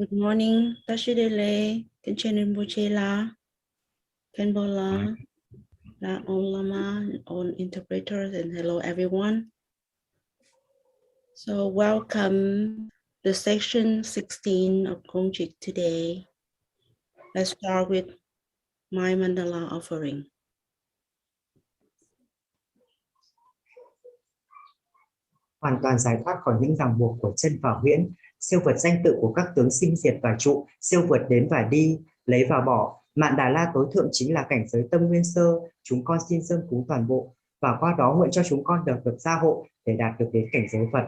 Good morning, Tashidele,堪千尼玛嘉琛仁波切, La all Lama, all interpreters, and hello everyone. So welcome to section 16 of Gongchik today. Let's start with my mandala offering. Hoàn toàn giải thoát khỏi những ràng buộc của chân và huyễn, siêu vượt danh tự của các tướng sinh diệt và trụ, siêu vượt đến và đi, lấy và bỏ. Mạn Đà La tối thượng chính là cảnh giới tâm nguyên sơ. Chúng con xin dâng cúng toàn bộ và qua đó nguyện cho chúng con được gia hộ để đạt được đến cảnh giới Phật.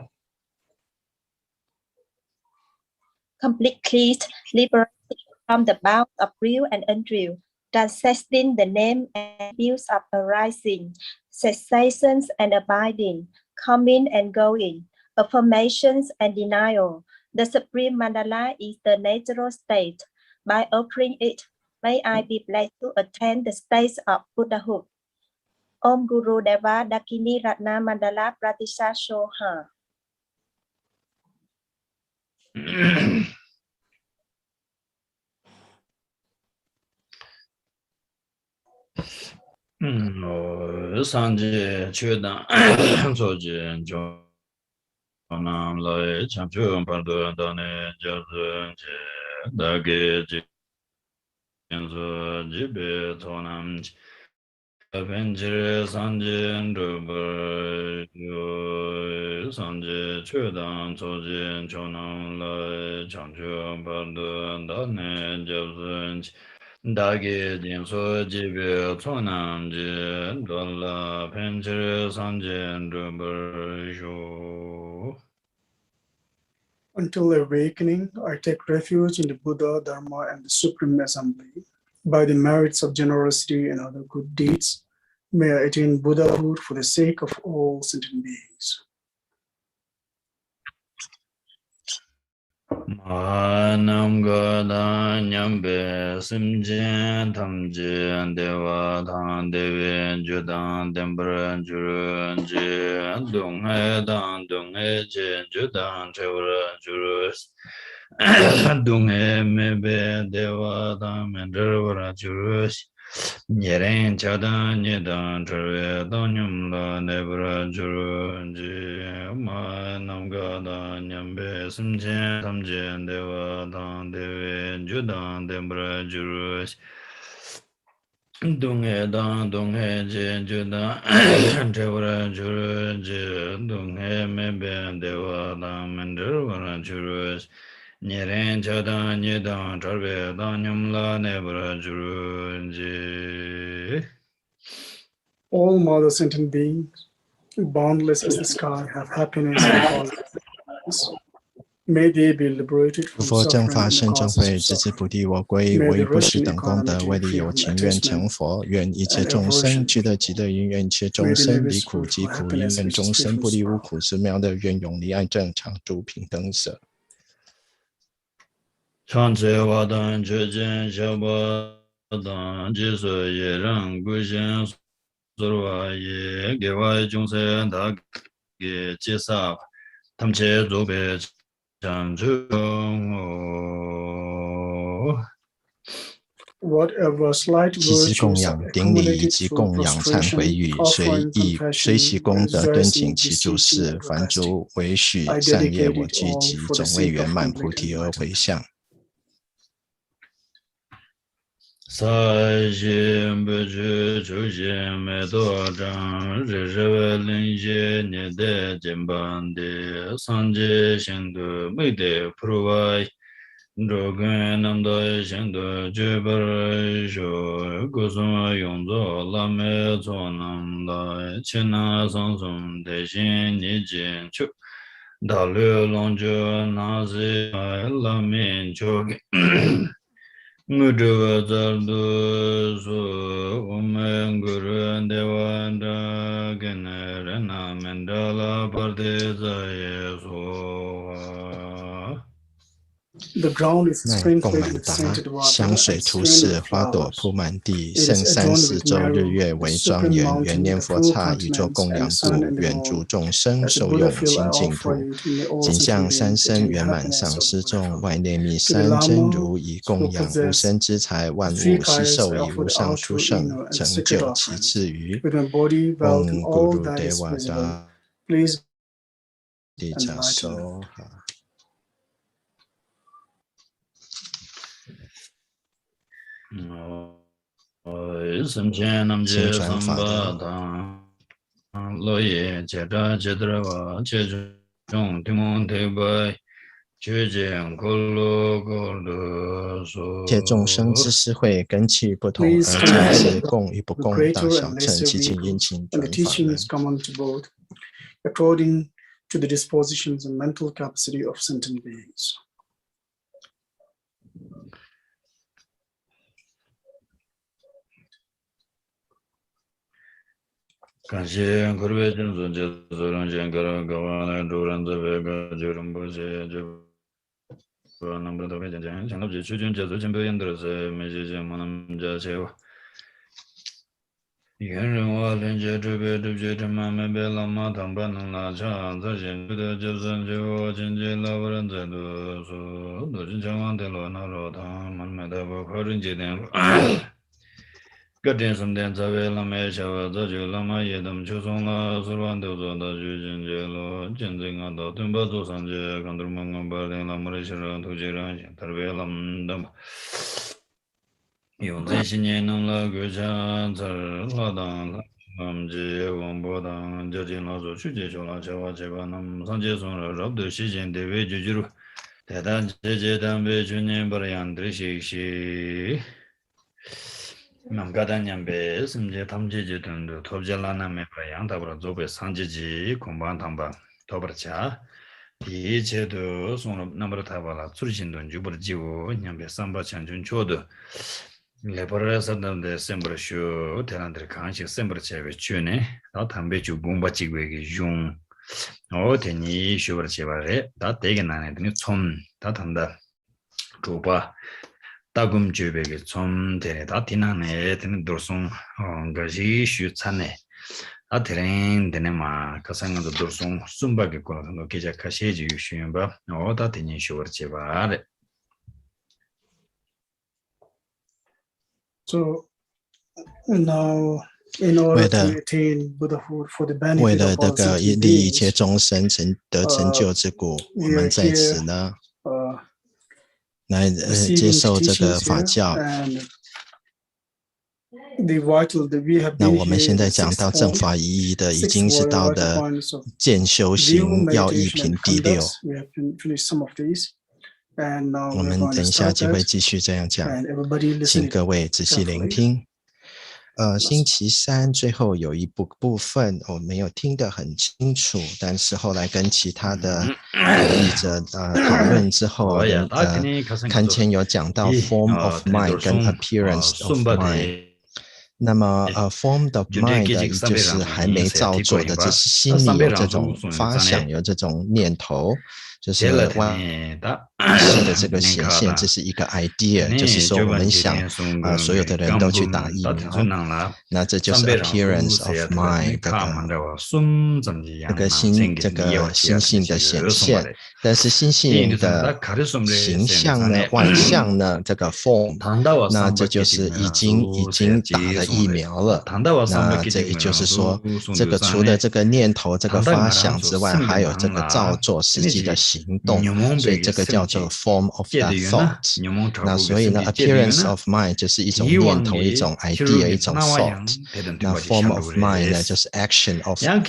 Completely liberated from the bounds of real and unreal, transcending the name and views of arising, cessations and abiding, coming and going, affirmations and denial. The Supreme Mandala is the natural state. By offering it, may I be blessed to attain the state of Buddhahood. Om Guru Deva Dakini Ratna Mandala Pratisha Soha. Sanje Chudan Soji Jonam Lai Champion Pardo Dane Jazun Dage Jinzo Jibe Tonam Venture Sanje Ruber Sanje Chudan Soji Jonam Lai Champion Pardo Dane Jazun Dage Jinso Jibe Tonam Dola Venture Sanje Ruber. Until awakening, I take refuge in the Buddha, Dharma, and the Supreme Assembly. By the merits of generosity and other good deeds, may I attain Buddhahood for the sake of all sentient beings. Manam Gada Nyambe Simjen Tamjen Deva Tan Deven Judan Dembran Jurun Jin Dung He Dan Dung He Jin Judan Chevra Jurus Dung He Mebe Deva Tan Mendravara Jurus Nyeren Chadan Nyedan Trave Danyum La Nebra Jurun Jin Manam Gada Nyambe Simjen Tamjen Deva Tan Deven Judan Dembra Jurus Dung He Dan Dung He Jin Judan Chevra Jurus Jin Dung He Mebe Deva Tan Mendravara Jurus Nyeren Chadan Nyedan Trave Danyum La Nebra Jurun Jin. All mother sentient beings, boundless as the sky, have happiness and tolerance. May they be liberated 诸 from 佛正 suffering 法 and 圣 the 正 causes 会 of 直至 suffering. 菩提我归， May 我以 the 不实 rest 等 in 功德， equanimity 为利 free 有 from 情，愿成 attachment 佛，愿一切 and 众生 aversion. 具得极乐因，愿一切 May 众 they 生 live 离 with 苦极 fruitful 苦因， happiness 愿 which 众 is 生 free 不 from 离无 sorrow. 苦之妙乐，愿永离爱正常住平等舍。 长者瓦当觉见小巴当即所也让归心所瓦也给外众生大给介绍他们且做别讲究 Whatever slight 悉之供 virtues 养 are 顶礼以 accumulated 及 through 供养忏悔 prostration, 语，随 offering, 意随喜 confession, 功德敦 rejoicing, 请祈诸 beseeching, 事， and 凡 requesting. 诸为许 I 善业 dedicate 我 it 积 all 极， for the 总为 sake 圆 of 满 complete 菩提而回 enlightenment. 向。 萨心不知出现没多长，日日为灵些年的肩膀的三界行的没得普外，这个南的行的绝不说，故所用作拉美做南来，前那上松的心你进去，大流浪者那是拉面就给。 Ngudruva zardu su ume nguru devanda generana mendala parde zaye soha. The ground is 奈 sprinkled 贡满 with 达， scented water 香水 and 涂饰， splendid 花朵 flowers. 铺满地， It 圣 is 山 adorned 四 with 周日 marrow, 月 the 为庄 supreme 严， mountain, 圆念 the 佛 full 刹，宇宙 continents, 供 and 养 the sun 故， and the 愿诸 moon. 众生 As the 受 Buddha 用 feel, I 清净 offer 土。 you to may all 景象 sentient 三 beings 身 attain 圆满 happiness 上 of 师 Buddha 众， form. 外内密 To the 三真 Lama 如以 who 供养无 possess 生之财，万 three 物悉 fires, 受 I 以 offer 无 the 上 outer, 殊胜 inner, and the 成 sacred 就，其 offerings. 次于 With my body veiled in 嗡 all 咕噜 that 德 is 瓦 visible, 达 please 地迦 enlighten 收 them. 哈。僧伽南请揭转法三巴的唐罗耶揭扎揭德瓦揭中提蒙提拜觉见可罗可罗娑。借众生之师会根器不同 Please 而降之， compare 供与不 the 供，大 greater 小 and 乘， lesser 其境因 vehicles, 请 and the 转法 teaching 人。 is common to both, according to the dispositions and mental capacity of sentient beings. 感谢苦悲真尊解脱人间格拉格瓦来主人自别个就仁波切就能不能别讲讲强了解去军解脱前辈演的是没些节目能加切我原人我连接这边这些这么没别老马当班能拉长在现在的就算就我经济老不人在多说多真强王的罗那罗他们没得不可人节点各点什么点在为了没小娃这就那么也他们就送了四万多做到就进去了见证啊到东北做上去看到门口把那么的些人都这样想特别了的嘛用这些年弄了个家子老当了这王八当就进了做去接受了小娃这把那么上街送了绕的时间得为就记录但但这单位去年把样的些남가다냠베 심제 탐지지 등도 톱젤라나메 바양 답으로 조베 상지지 공부한 탐바 도버차 이제도 손으로 넘버 타발라 출신돈 주버 지고 냠베 삼바 찬준 초도 레버레서던데 셈버쇼 테란들 강식 셈버체베 추네 다 담배 주 공부 지고에게 용 어테니 쇼버 제바레 다 되게 나네더니 촌다 탄다 조바 다금 주베게 좀 되네 다 티나네 되는 도송 가지 슈차네 아테렌 되네마 가상도 도송 숨바게 거는 계자 카시지 유슈바 어다 되니 쇼르체바레 So now, in order to attain Buddhahood for the benefit 为了 of 这 all 个 sentient 利益一切 beings, 众生得成就之故，我们在此呢，来接受这个法教。那我们现在讲到正法一意的，已经是到的见修行要义品第六。我们等一下就会继续这样讲，请各位仔细聆听。星期三最后有一部分我没有听得很清楚，但是后来跟其他的译者讨论之后，堪千有讲到 form of mind 跟 appearance of mind。那么form of mind 就是还没造作的，只是心里有这种发想，有这种念头，就是外是的这个显现，这是一个 idea， 就是说我们想所有的人都去打疫苗，那这就是 appearance of mind 这个心性的显现。但是心性的形象呢，外象呢，这个 form， 那这就是已经打了疫苗了。那这个就是说，这个除了这个念头、这个发想之外，还有这个造作实际的行动，所以这个叫做 form of that thought。那所以呢 ，appearance of mind 就是一种念头、一种 idea、一种 thought。那 form of mind 呢，就是 action of that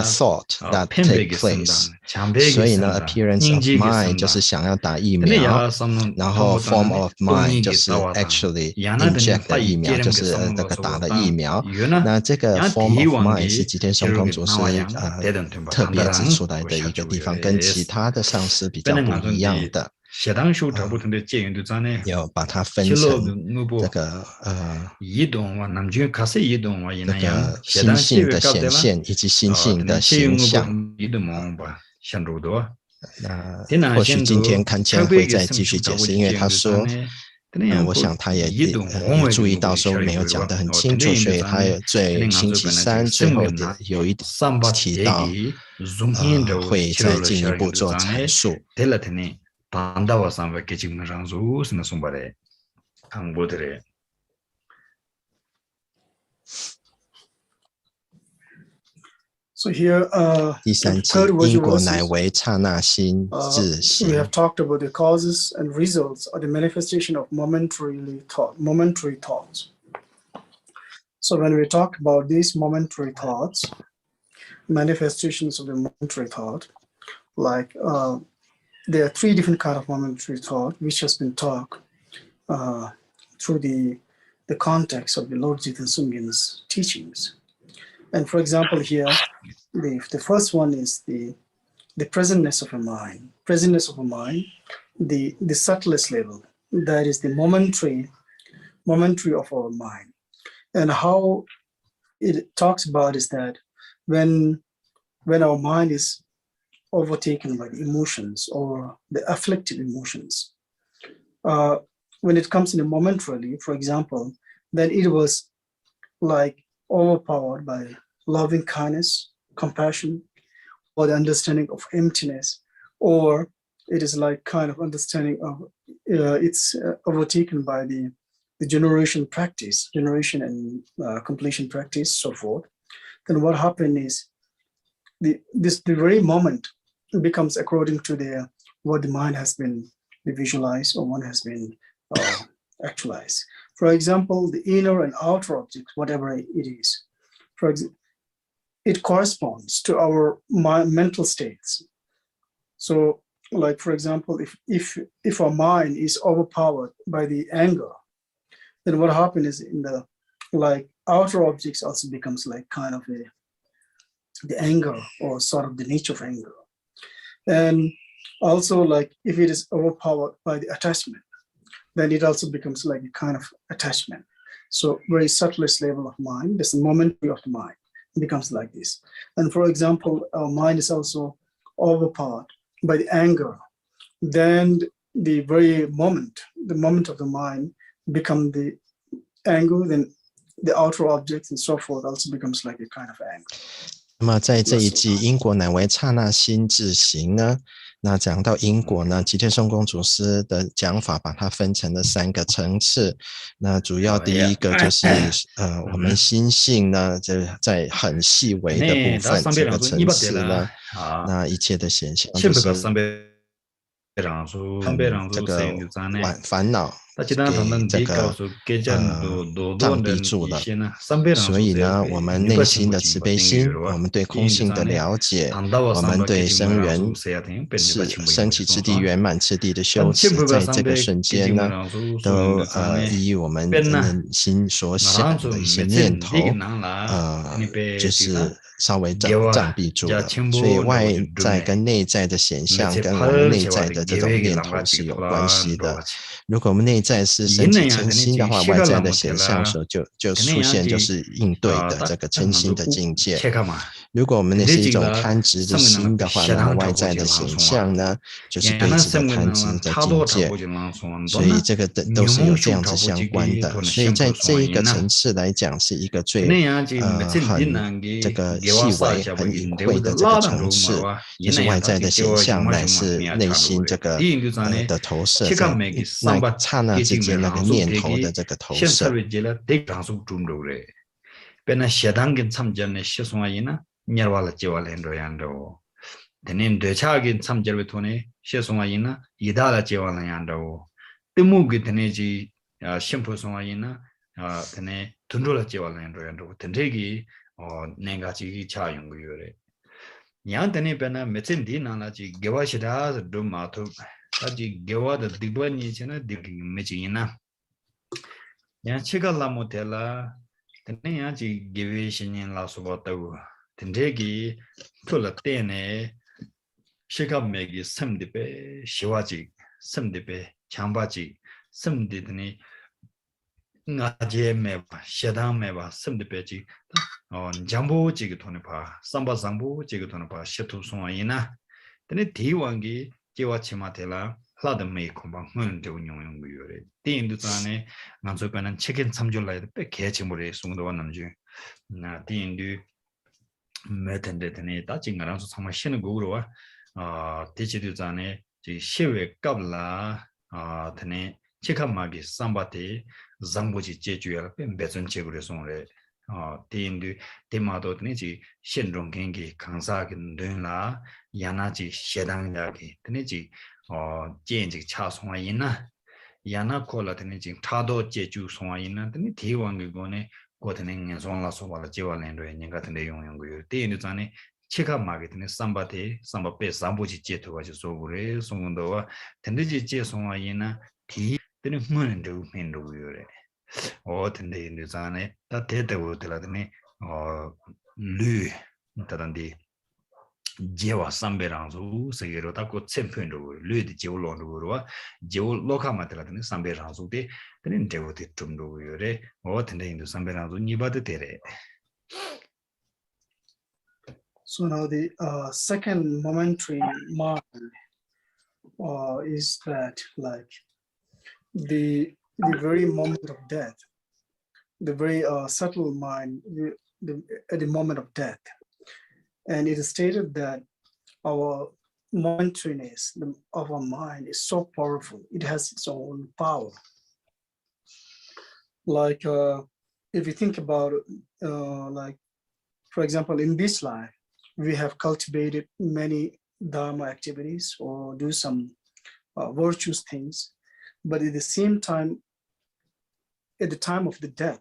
thought that take place。所以呢 appearance of mind 就是想要打疫苗，然后 form of mind 就是 actually inject 的疫苗，就是那个打的疫苗。那这个 form of mind 是吉田松空祖师特别指出来的一个地方，跟其他的上师比较不一样的。要把它分成这个心性的显现以及心性的形象。那或许今天堪千会再继续解释，因为他说，我想他也注意到说没有讲得很清楚，所以他在星期三最后有一提到，会再进一步做阐述。So here, 第三集因果乃为刹那心自形。We have talked about the causes and results or the manifestation of momentary thoughts. So when we talk about these momentary thoughts, manifestations of the momentary thought, like there are three different kinds of momentary thought which has been taught through the context of the Lord Jiten Sungyen's teachings. And for example, here, the first one is the presentness of a mind. Presentness of a mind, the subtlest level, that is the momentary of our mind. And how it talks about is that when our mind is overtaken by the emotions or the afflicted emotions, when it comes in a momentarily, for example, then it was like overpowered by loving kindness, compassion, or the understanding of emptiness, or it is like kind of understanding of it's overtaken by the generation and completion practice, so forth. Then what happened is the very moment becomes according to what the mind has been visualized or one has been actualized. For example, the inner and outer object, whatever it is, it corresponds to our mental states. So, like for example, if our mind is overpowered by the anger, then what happens is in the outer objects also becomes like kind of the anger or sort of the nature of anger. And also like if it is overpowered by the attachment, then it also becomes like a kind of attachment. So very subtlest level of mind, there's a momentary of the mind, it becomes like this. And for example, our mind is also overpowered by the anger. Then the very moment, the moment of the mind become the anger, then the outer objects and so forth also becomes like a kind of anger. 那么在这一季因果乃为刹那心自形呢，那讲到因果呢，吉田松公祖师的讲法把它分成了3个层次。那主要第一个就是我们心性呢，在很细微的部分这个层次呢，那一切的现象就是这个烦恼给这个障蔽住了，所以呢，我们内心的慈悲心，我们对空性的了解，我们对生缘升起次第圆满次第的修持，在这个瞬间呢，都依我们内心所想的一些念头，就是稍微障蔽住了，所以外在跟内在的显象跟我们内在的这种念头是有关系的。如果我们内在是升起嗔心的话，外在的显象时候就出现就是应对的这个嗔心的境界。如果我们那是一种贪执的心的话，那么外在的显象呢，就是对治的贪执的境界。所以这个都是有这样子相关的。所以在这一个层次来讲，是一个最很这个细微、很隐晦的这个层次，就是外在的显象乃是内心这个的投射，在那刹那之间那个念头的这个投射。nyarwala jiwala endo yando tenen dechagin samjerbe thone shesonga yina idala jiwala yando temugi teneji shimpo songa yina tene tundula jiwala yando tendegi nenga ji cha yongu yore yang tene bena metendi nana ji gewa shida do mato taji gewa da dibani chena digi meji yina yang chigala motela tene ya ji gewe shinin la sobato tendegi tola tene shigamegi samdipe shiwaji samdipe chambaji samdidni ngaje meba shedang meba samdipe ji jambu ji thone pa samba zambu ji thone pa shetu songa ina 근데 대왕기 제와 치마텔라 라드 메이콤방 흔데 운용용 거요래 대인도 전에 만족하는 책임 참조라도 배 개침물에 송도와 남주 나 대인도 메텐데네 다징가랑서 정말 신의 거로와 대지도 전에 지 시외 갑라 드네 책함마기 삼바티 장보지 제주야 배전 책으로 송래 대인도 대마도 드네지 신종 경기 강사긴 된라 야나지 셰당야기 드네지 제인지 차송아 있나 야나 콜라 드네지 타도 제주 송아 있나 드네 대왕이 거네 고드네 송라 소발라 제발렌도 년 같은 데 용용 거요 대인도 전에 책함마기 드네 삼바티 삼바페 장보지 제토 가지고 소고래 송도와 드네지 제 송아 있나 디 드네 문도 맨도요래 근데 이 전에 다 대대로 들라더니 류 다단디 제와 삼베랑수 세계로 닫고 챔피언으로 류디 제올론으로와 제올 로카마들라더니 삼베랑수데 드는 제오티 좀도요래 근데 이 삼베랑수 니바드 되래. So now the second momentary mind is that like the very moment of death, the very subtle mind at the moment of death. And it is stated that our momentariness of our mind is so powerful. It has its own power. Like if you think about like, for example, in this life, we have cultivated many dharma activities or do some virtuous things. But at the same time, at the time of the death,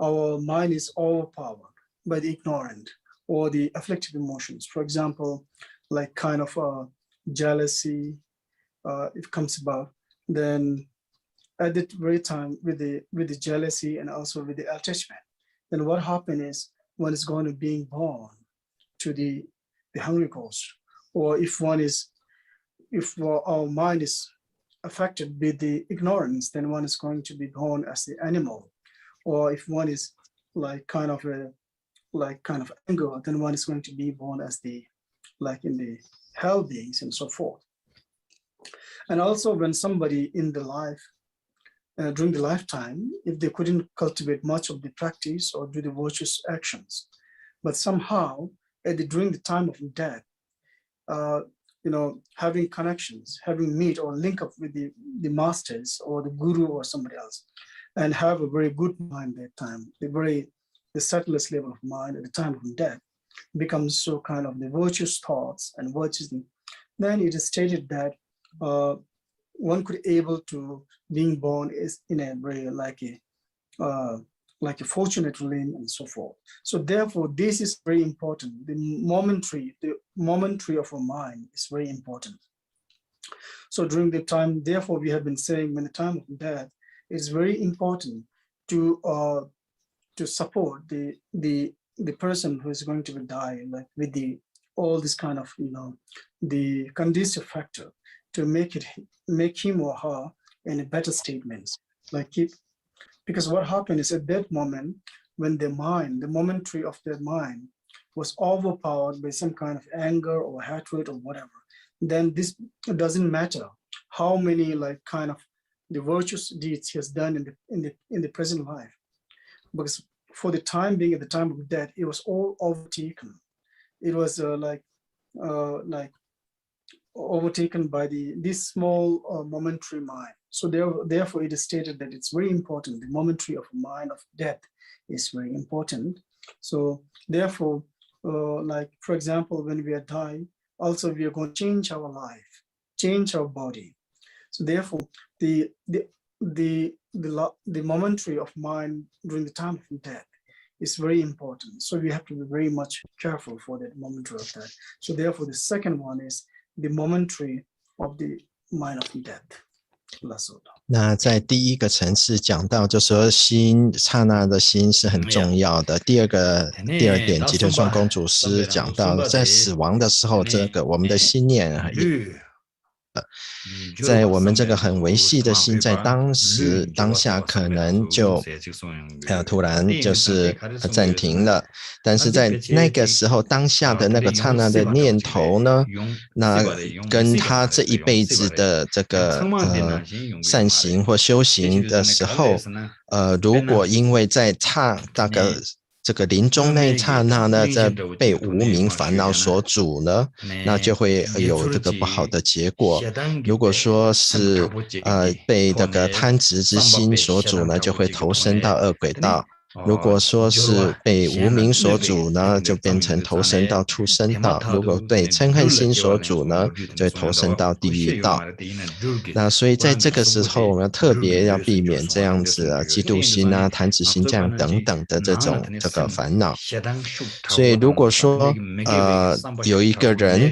our mind is overpowered by the ignorant or the afflictive emotions. For example, like kind of jealousy, it comes about. Then at that very time, with the jealousy and also with the attachment, then what happens is one is going to being born to the hungry ghost, or if our mind is affected with the ignorance, then one is going to be born as the animal. Or if one is like kind of anger, then one is going to be born as the in the hell beings and so forth. And also when somebody in the life during the lifetime, if they couldn't cultivate much of the practice or do the virtuous actions, but somehow during the time of death, having connections, having meet or link up with the masters or the guru or somebody else, and have a very good mind at that time, the subtlest level of mind at the time of death becomes so kind of the virtuous thoughts and virtuous. Then it is stated that one could able to being born is in a very like a fortunate limb and so forth. So therefore, this is very important. The momentary of our mind is very important. So during the time, therefore, we have been saying when the time of death, it's very important to support the person who is going to die, like with all this kind of the conducive factor to make him or her in a better statements, because what happened is at that moment when the momentary of their mind was overpowered by some kind of anger or hatred or whatever, then this doesn't matter how many kind of the virtuous deeds he has done in the present life, because for the time being, at the time of death, it was all overtaken. It was overtaken by this small momentary mind. So therefore, it is stated that it's very important. The momentary of mind of death is very important. So therefore, for example, when we are dying, also we are going to change our life, change our body. So therefore, the momentary of mind during the time of death is very important. So we have to be very much careful for that momentary of death. So therefore, the second one is the momentary of the mind of death. 那在第一个层次讲到，就说心刹那的心是很重要的。第二点，吉特双公主师讲到，在死亡的时候，这个我们的心念在我们这个很维系的心，在当下可能就突然就是暂停了，但是在那个时候当下的那个刹那的念头呢，那跟他这一辈子的这个善行或修行的时候，如果因为在大概这个临终那一刹那呢，在被无明烦恼所阻呢，那就会有这个不好的结果。如果说是被这个贪执之心所阻呢，就会投身到恶鬼道。如果说是被无明所阻呢，就变成投身到畜生道；如果被嗔恨心所阻呢，就会投身到地狱道。那所以在这个时候，我们特别要避免这样子嫉妒心啊、贪执心这样等等的这个烦恼。所以如果说有一个人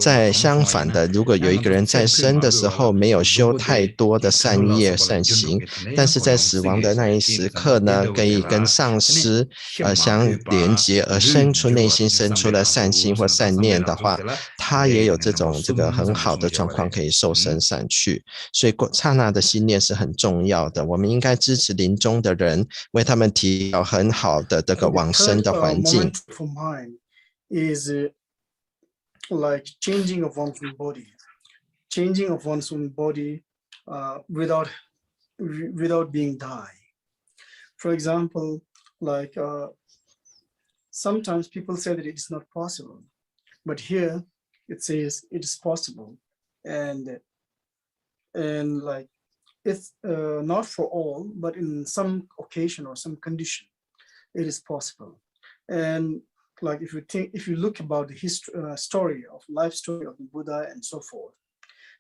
在相反的，如果有一个人在生的时候没有修太多的善业善行，但是在死亡的那一时刻呢，可以跟上师相连接而内心生出了善心或善念的话，他也有这个很好的状况可以受生善趣。所以刹那的心念是很重要的，我们应该支持临终的人，为他们提供很好的这个往生的环境。Is like changing of one's own body without being die. For example, like sometimes people say that it's not possible, but here it says it is possible, and like it's not for all, but in some occasion or some condition, it is possible. And like if you look about the story of life story of the Buddha and so forth,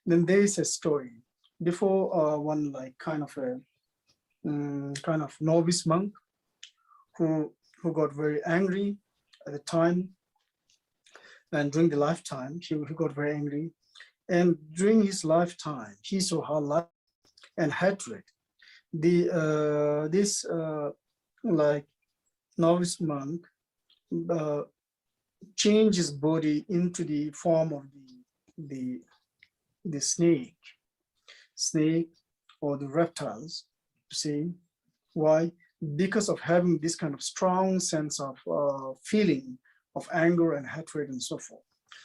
then there is a story before one like kind of novice monk who got very angry at the time, and during the lifetime he got very angry, and during his lifetime he saw how life and hatred. This like novice monk changed his body into the form of the snake or the reptiles. See why? Because of having this kind of strong sense of feeling of anger and hatred and so forth.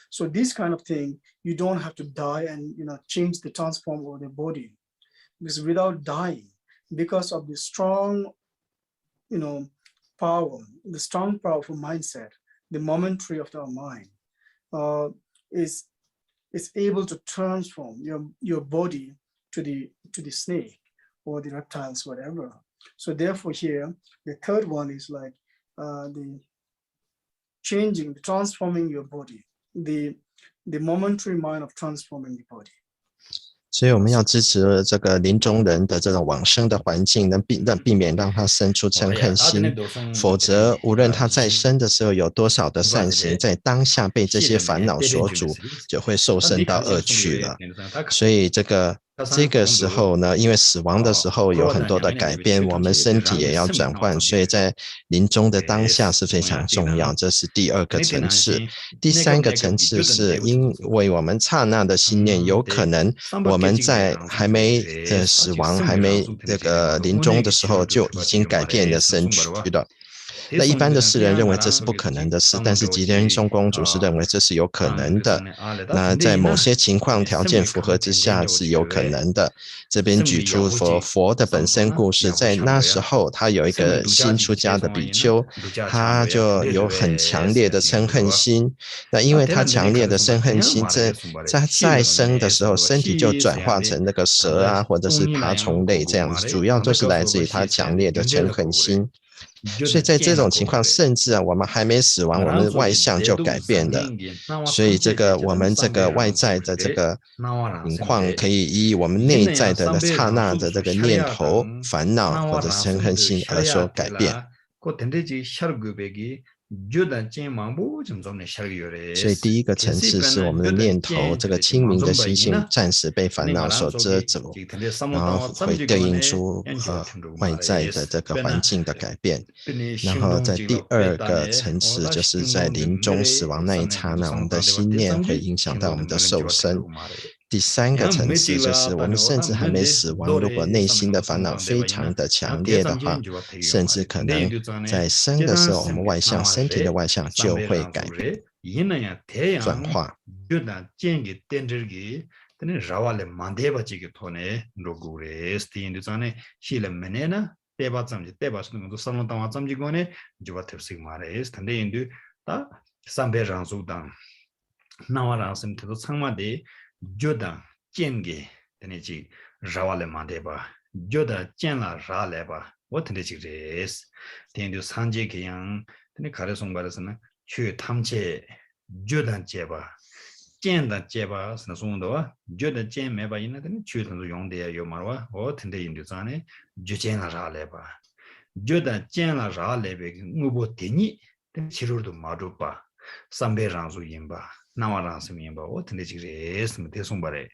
So this kind of thing, you don't have to die and change the transform of the body, because without dying, because of the strong power, the strong powerful mindset, the momentary of our mind is able to transform your body to the snake or the reptiles, whatever. So therefore here, the third one is like the transforming your body, the momentary mind of transforming the body. 所以我们要支持这个临终人的这种往生的环境，能避免让他生出嗔恨心，否则无论他在生的时候有多少的善行，在当下被这些烦恼所阻，就会受生到恶趣了。所以这个时候呢，因为死亡的时候有很多的改变，我们身体也要转换，所以在临终的当下是非常重要，这是第二个层次。第三个层次是因为我们刹那的心念，有可能我们在还没死亡，还没这个临终的时候就已经改变了身躯了。那一般的世人认为这是不可能的事，但是吉田松公主是认为这是有可能的。那在某些情况条件符合之下是有可能的。这边举出佛的本身故事，在那时候他有一个新出家的比丘，他就有很强烈的嗔恨心。那因为他强烈的嗔恨心，在生的时候身体就转化成那个蛇啊，或者是爬虫类这样子，主要都是来自于他强烈的嗔恨心。所以在这种情况，甚至我们还没死亡，我们的外相就改变了。所以我们这个外在的这个情况，可以依我们内在的刹那的这个念头、烦恼或者嗔恨心而所改变。所以第一个层次是我们的念头，这个清明的习性暂时被烦恼所遮阻，然后会对应出外在的这个环境的改变。然后在第二个层次，就是在临终死亡那一刹那，我们的心念会影响到我们的受生。第三个层次就是我们甚至还没死亡，如果内心的烦恼非常的强烈的话，甚至可能在生的时候，我们外相身体的外相就会改变转化。joda jenge tene chi rawale mande ba joda jenla ra le ba wo tene chi res ten du sanje ke yang tene kare song ba resna chu tamche joda je ba jenda je ba sna song do wa joda jen me ba yin tene chu tan yong de yo ma wa wo tene yin du zane jo jenla ra le ba joda jenla ra le be ngubo teni tene chiru do ma do ba sambe rang su yin ba 나와라 스미엔 바 어떻게 지그레스 뭐 대송바래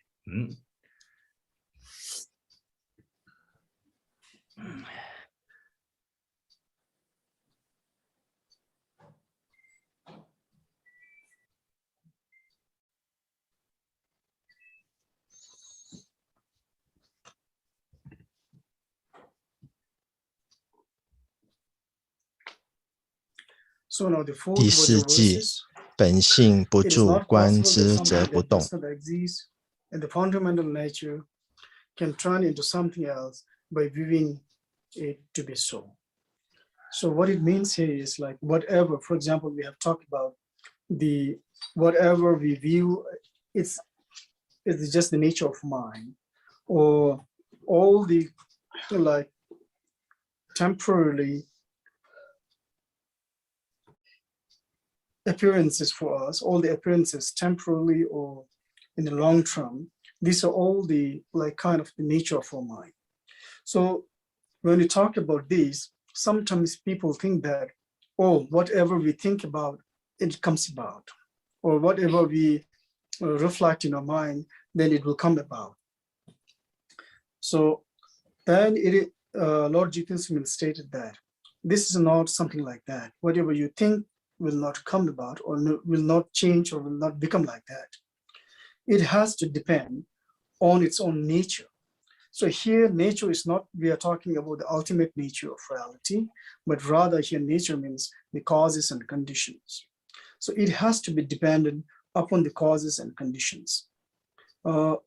So now the fourth 第四季 本性不住观之则不动。 And the fundamental nature can turn into something else by viewing it to be so. So what it means here is like whatever, for example, we have talked about the whatever we view, it's just the nature of mind, or all the like temporarily appearances for us, all the appearances temporarily or in the long term, these are all the like kind of the nature of our mind. So when we talk about these, sometimes people think that, oh, whatever we think about, it comes about, or whatever we reflect in our mind, then it will come about. So then Lord Jitendra stated that this is not something like that. Whatever you think will not come about, or will not change, or will not become like that. It has to depend on its own nature. So here, nature is not, we are talking about the ultimate nature of reality, but rather here nature means the causes and conditions. So it has to be dependent upon the causes and conditions. So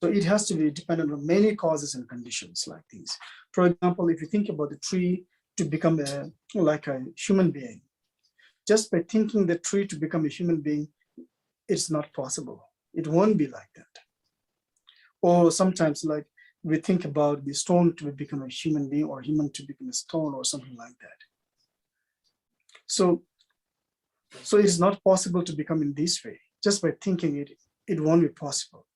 it has to be dependent on many causes and conditions like these. For example, if you think about the tree to become like a human being, just by thinking the tree to become a human being, it's not possible. It won't be like that. Or sometimes like we think about the stone to become a human being, or human to become a stone, or something like that. So it's not possible to become in this way. Just by thinking it, it won't be possible.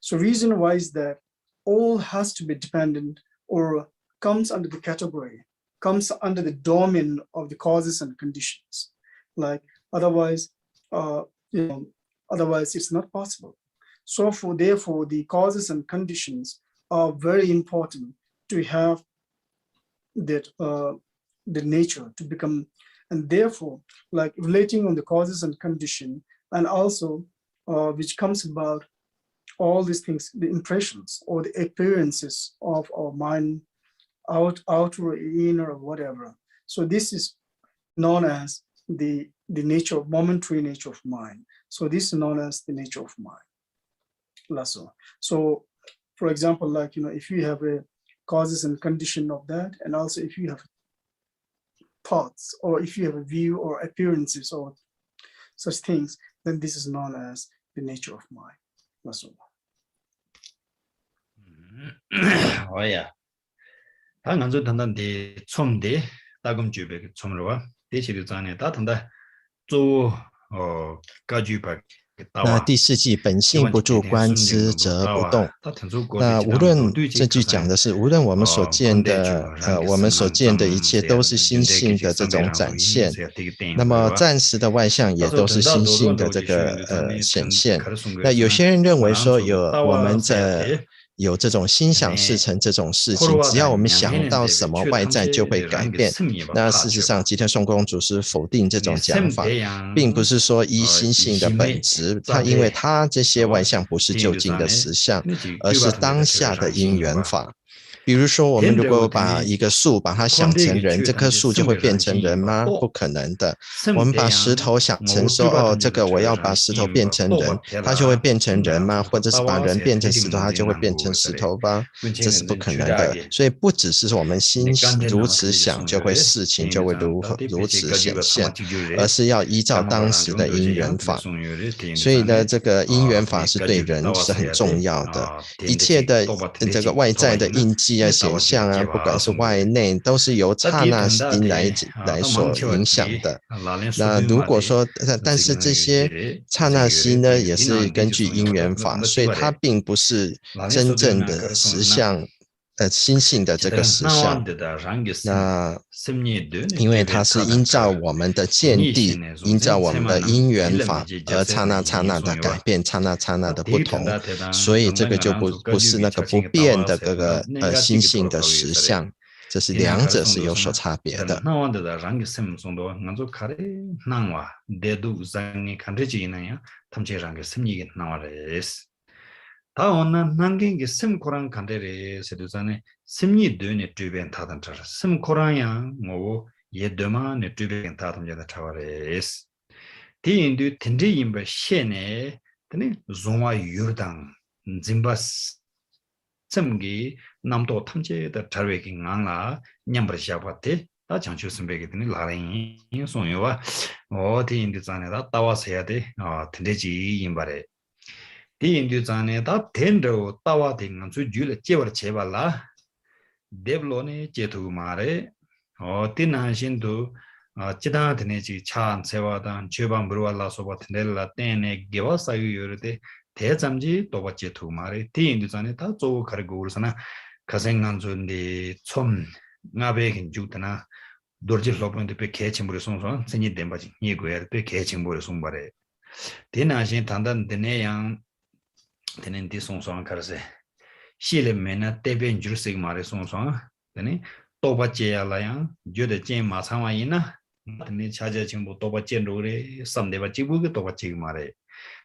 So reason why is that all has to be dependent, or comes under the category, comes under the domain of the causes and conditions. Like otherwise, otherwise it's not possible. So therefore, the causes and conditions are very important to have that the nature to become, and therefore, like relating on the causes and condition, and also which comes about all these things, the impressions or the appearances of our mind, outer or inner or whatever. So this is known as the nature, momentary nature of mind. So this is known as the nature of mind. So for example, like, if you have a causes and condition of that, and also if you have thoughts, or if you have a view or appearances or such things, then this is known as the nature of mind. That's all. Oh yeah. 당한조 단단데 촘데 다금 주베 촘로와 대시를 전에 다 단다 조 가주바 那第四季本性不住观之则不动。那无论这句讲的是，无论我们所见的一切都是心性的这种展现，那么暂时的外相也都是心性的这个显现。那有些人认为说，我们在有这种心想事成这种事情，只要我们想到什么外在就会改变。那事实上吉田松公主是否定这种讲法，并不是说依心性的本质，因为它这些外相不是究竟的实相，而是当下的因缘法。比如说我们如果把一个树把它想成人，这棵树就会变成人吗？不可能的。我们把石头想成说这个我要把石头变成人，它就会变成人吗？或者是把人变成石头，它就会变成石头吧？这是不可能的。所以不只是说我们心如此想就会事情就会如此显现，而是要依照当时的因缘法。所以呢，这个因缘法是对人是很重要的。一切的这个外在的印记显象不管是外内，都是由刹那心来所影响的。那如果说但是这些刹那心呢，也是根据因缘法，所以它并不是真正的实相心性的这个实相。那因为它是依照我们的见地，依照我们的因缘法而刹那刹那的改变，刹那刹那的不同，所以这个就不是那个不变的这个心性的实相，这是两者是有所差别的。다오나 난겐게 심코랑 간데레 세두자네 심니 되네 주변 타던 차라 심코랑야 뭐 예드마네 주변 타던 자다 차와레스 디인도 텐디임바 셰네 드네 존와 유르당 짐바스 쯤기 남도 탐제다 차르웨킹 앙라 냠버샤바테 다 장초스베게 드네 라랭이 송요와 디인도 자네다 따와서야데 텐데지 임바레 디인도 자네다 텐도 따와딩 주 줄에 제버 제발라 데블로네 제투마레 티나신도 지다 드네지 차안 세와단 제반 브루알라 소바 텐델라 테네 게와사유 요르데 대잠지 또바 제투마레 디인도 자네다 조 가르고르사나 가생난 존데 좀 나베긴 주드나 도르지 로본데 베 개침부르 송송 생이 덴바지 니고야 베 개침부르 송바레 디나신 단단 드네양 tenen di song karse shile mena teben jursig mare song tene toba che ala yang jode che ma sama ina tene chaja chingbo toba che re samde ba chibu ge toba che mare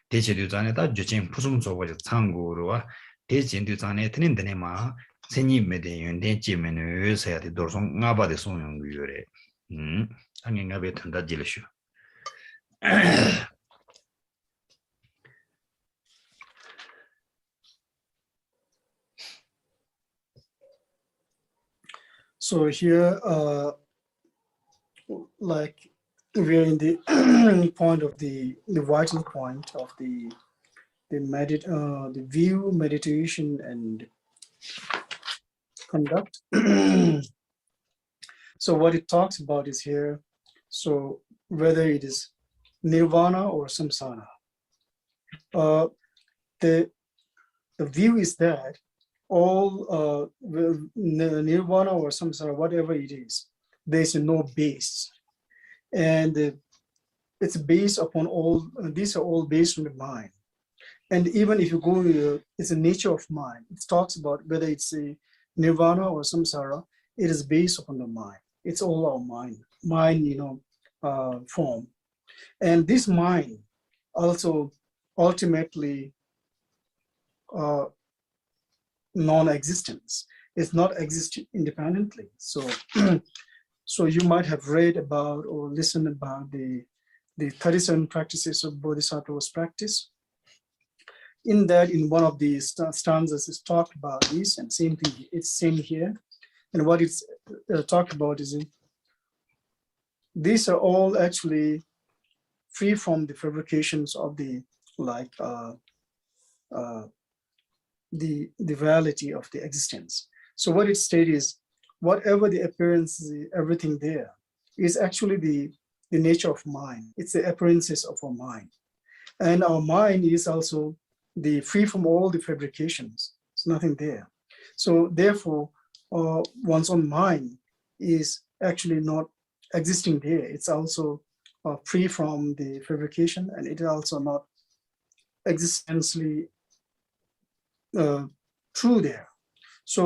de che du zane da juchen pusum zo ba changgu ro de chen du zane tenen dene ma senyi me de yön de che menu se ya de dorsong nga ba de song yong gu yore angin nga be tanda jilishu. So here, like we're in the point of the vital point of the view, meditation, and conduct. So what it talks about is here. So whether it is nirvana or samsara, the view is that all nirvana or samsara, whatever it is, there's no base, and it's based upon all. These are all based on the mind, and even if you go, it's a nature of mind. It talks about whether it's a nirvana or samsara. It is based upon the mind. It's all our mind, form, and this mind also ultimately. Non-existence. It's not exist independently. So, so you might have read about or listened about the 37 practices of Bodhisattva's practice. In that, in one of the stanzas, it's talked about this, and same thing. It's same here, and what it's talked about is these are all actually free from the fabrications of the the reality of the existence. So what it states is, whatever the appearance, everything there is actually the nature of mind. It's the appearances of our mind. And our mind is also the free from all the fabrications. There's nothing there. So therefore, one's own mind is actually not existing there. It's also free from the fabrication, and it is also not existentially true there. So,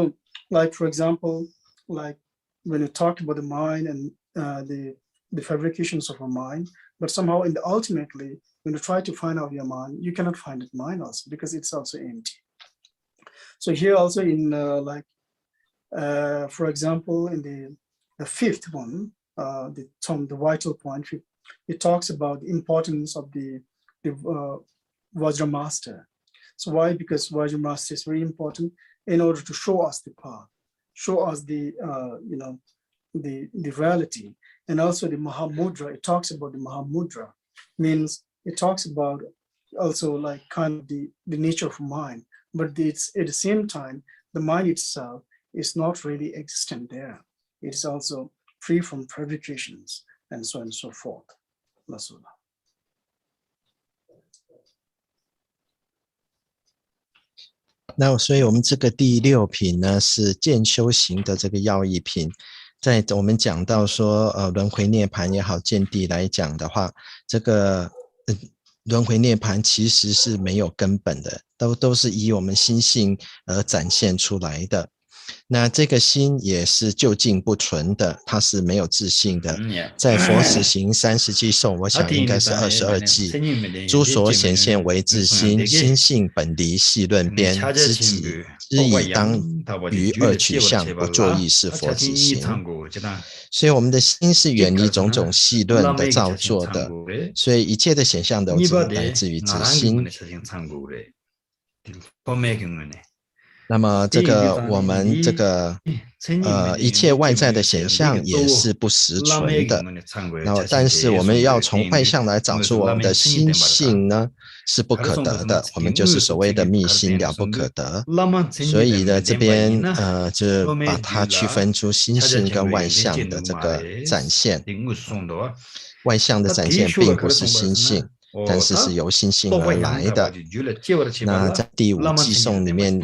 like for example, like when you talk about the mind and the fabrications of a mind, but somehow ultimately, when you try to find out your mind, you cannot find it mind also because it's also empty. So here also in for example, in the fifth one, the vital point, it talks about the importance of the Vajra Master. So why? Because Vajra Master is very important in order to show us the path, show us the the reality, and also the Mahamudra. It talks about the Mahamudra, means it talks about also like kind of the nature of mind, but it's at the same time the mind itself is not really existent there. It's also free from fabrications and so on and so forth. Lasula. 那所以我们这个第6品呢是见修行的这个要义品。在我们讲到说轮回涅槃也好，见地来讲的话，这个轮回涅槃其实是没有根本的，都是以我们心性而展现出来的。那这个心也是究竟不存的，它是没有自性的。在佛实行30计颂，我想应该是22计，诸所显现为自心，心性本离细论边，知以当于二取相，不作意是佛之行。所以我们的心是远离种种细论的造作的，所以一切的显象都只来自于自心。那么这个我们这个一切外在的显象也是不实存的，然后但是我们要从外相来找出我们的心性呢是不可得的，我们就是所谓的密心了不可得。所以呢这边就把它区分出心性跟外相的这个展现，外相的展现并不是心性，但是是由心性而来的。那在第5计颂里面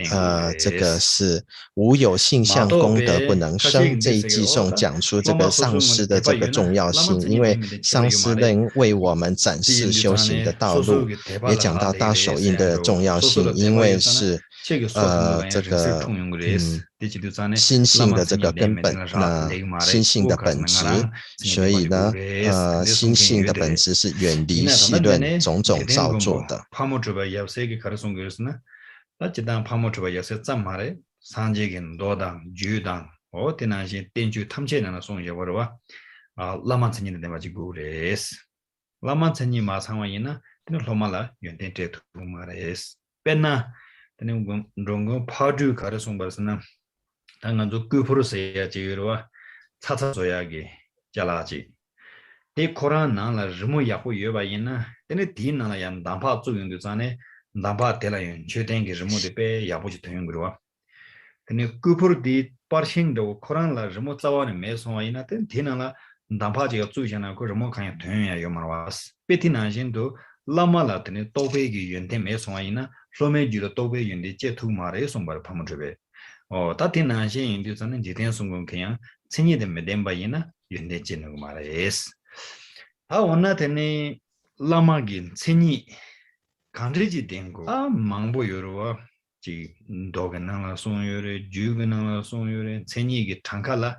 这个是无有性相功德不能生，这一计颂讲出这个上师的这个重要性，因为上师能为我们展示修行的道路，也讲到大手印的重要性，因为是这个心性的这个根本，心性的本质，所以呢心性的本质是远离细论种种造作的。롱고 파주 가르송 버스나 당간도 꾸프르세야 지유로와 차차소야기 잘라지 이 코란 나라 르모 야고 여바이나 근데 디나라 양 담파 쪽인도 전에 담파 tel라연 최den게 르모데 빼 야보지 되는 거와 근데 꾸프르디 파싱도 코란라 르모 자와네 메송아이나 된 디나라 담파지가 쪽이잖아 그 르모 칸야 되냐 요마와스 베티나진도 라마라 때네 도베기 연대 메송아이나 소매주로 도베 연대 제투 마레 송바르 파모르베 다티나신 인디서는 지된 송공 그냥 신이데 메덴바이나 연대 제는 마레스 원나 때네 라마긴 신이 간드리지 된고 망보여로와 지 도가나라 송요레 주가나라 송요레 신이게 tankal라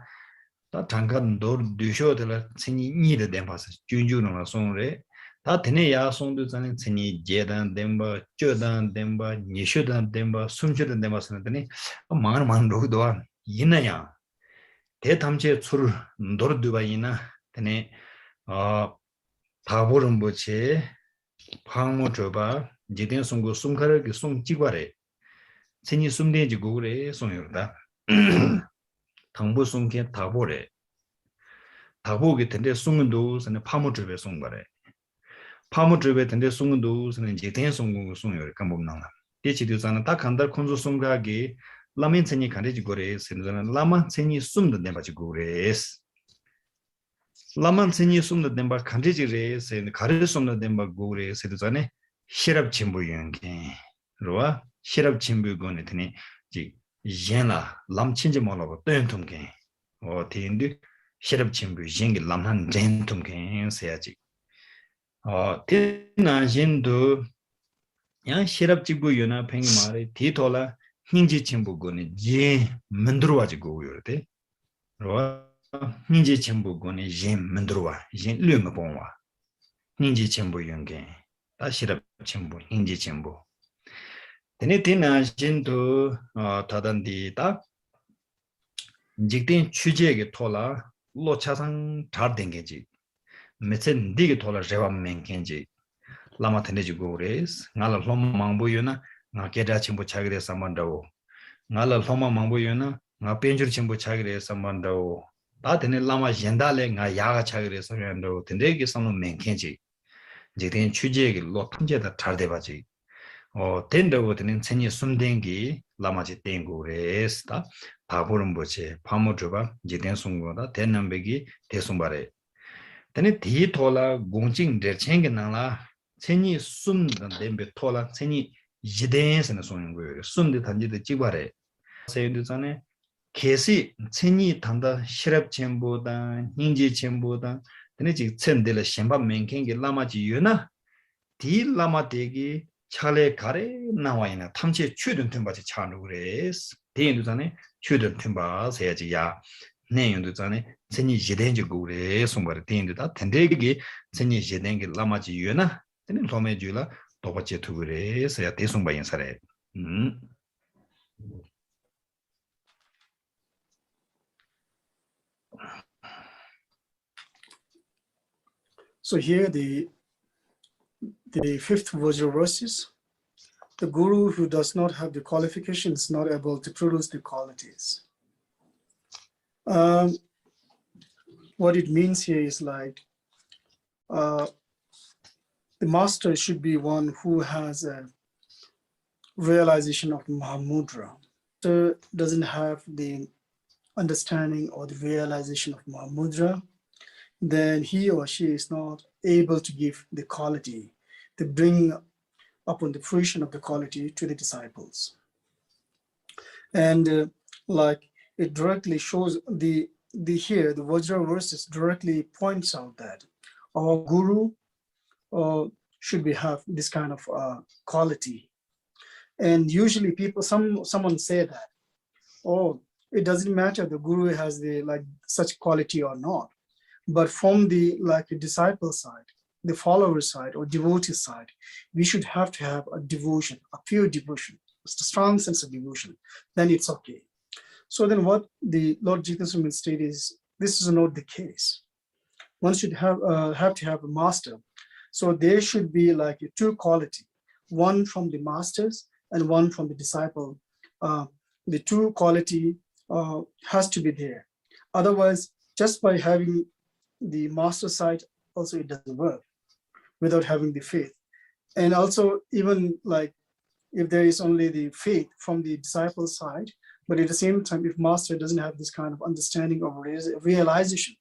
다 tankan 도 두쇼들 신이 니데 된바스 준주나라 송레 다 드네야 송도 전에 신이 제단 덴바 쪼단 덴바 니쇼단 덴바 숨쉬던 덴바스는더니 많은 로도와 이나야 대탐제 출 노르드바이나 드네 다보름 보체 방모 줘봐 지된 송고 숨카르기 숨 찍과래 신이 숨대지 고래 송요다 당부 숨게 다보래 다보게 텐데 숨은도 선에 파모 줘배 송과래 파모드베 텐데 송도 선은 제된 송고 송요 감범나나 대치도잖아 딱 한달 콘조 송가게 라멘체니 간데지 고레 선은 라만체니 숨도 내바지 고레스 라만체니 숨도 내바 간데지레 선 가르 숨도 내바 고레 세도잖아 시랍 침부 연게 로와 시랍 침부 고네 드니 지 옌라 람친지 몰라고 똔통게 대인데 시랍 침부 옌게 람한 젠통게 세야지 티나진도 야 시랍 찍고 연합행이 말에 디토라 닝지 첨부고니 예 만들어 가지고 요래. 로 닝지 첨부고니 예 만들어 예 르면 본와. 닝지 첨부 연계. 다시랍 첨부 닝지 첨부. 데네티나 진도 다단디다 직된 취지에게 토라 로차상 잘 된게지. 메센 디게 토라 제밤men 켄지. 라마 테네지고 그레스. 나라 롬망보유나 나 게다 첨부 차기래 삼만다오. 나라 롬망보유나 나 벤주르 첨부 차기래 삼만다오. 다 되네 라마 옌달레 나 야가 차기래 소련도 된데게 삼는 멘켄지. 직된 취지에게 로 탐제다 잘 돼봐지. 된다고 되는 천이 숨된기 라마지 땡고레스다 바보는 뭐지 파모주바 지된 송고다 대남백이 대송바래 되네 디토라 공징 대챙게 나라 천이 숨던 덴베 토라 천이 지된스는 소는 거예요 숨데 단지도 찍바래 세윤도 전에 계시 천이 단다 시럽 쳔보다 닝지 쳔보다 되네 지 천들 신밥 멘ken게 라마지 유나 디 라마데기 차례 가래 나와이나 탐지 추든 틈바지 차는 그래스 대인도 전에 추든 틈바 해야지 야 내용도 전에 전이 지된지 그래 송바를 대인도 다 텐데기 전이 지된게 라마지 유나 되는 도매 줄라 도바체 두 그래서 야 대송바 인사래 So here the fifth Vajra verses, the guru who does not have the qualifications is not able to produce the qualities. What it means here is like the master should be one who has a realization of Mahamudra. So doesn't have the understanding or the realization of Mahamudra, then he or she is not able to give the quality, to bring upon the fruition of the quality to the disciples. And like it directly shows the Vajra verses directly points out that our guru should have this kind of quality. And usually someone say that, oh, it doesn't matter the guru has the like such quality or not. But from the disciple side, the follower side or devotee side, we should have to have a devotion, a pure devotion, a strong sense of devotion. Then it's okay. So then what the Lord Jesus will state is, this is not the case. One should have to have a master. So there should be like a two quality, one from the masters and one from the disciple. The two quality has to be there. Otherwise, just by having the master side, also it doesn't work without having the faith. And also even like if there is only the faith from the disciple side, but at the same time, if master doesn't have this kind of understanding of realization,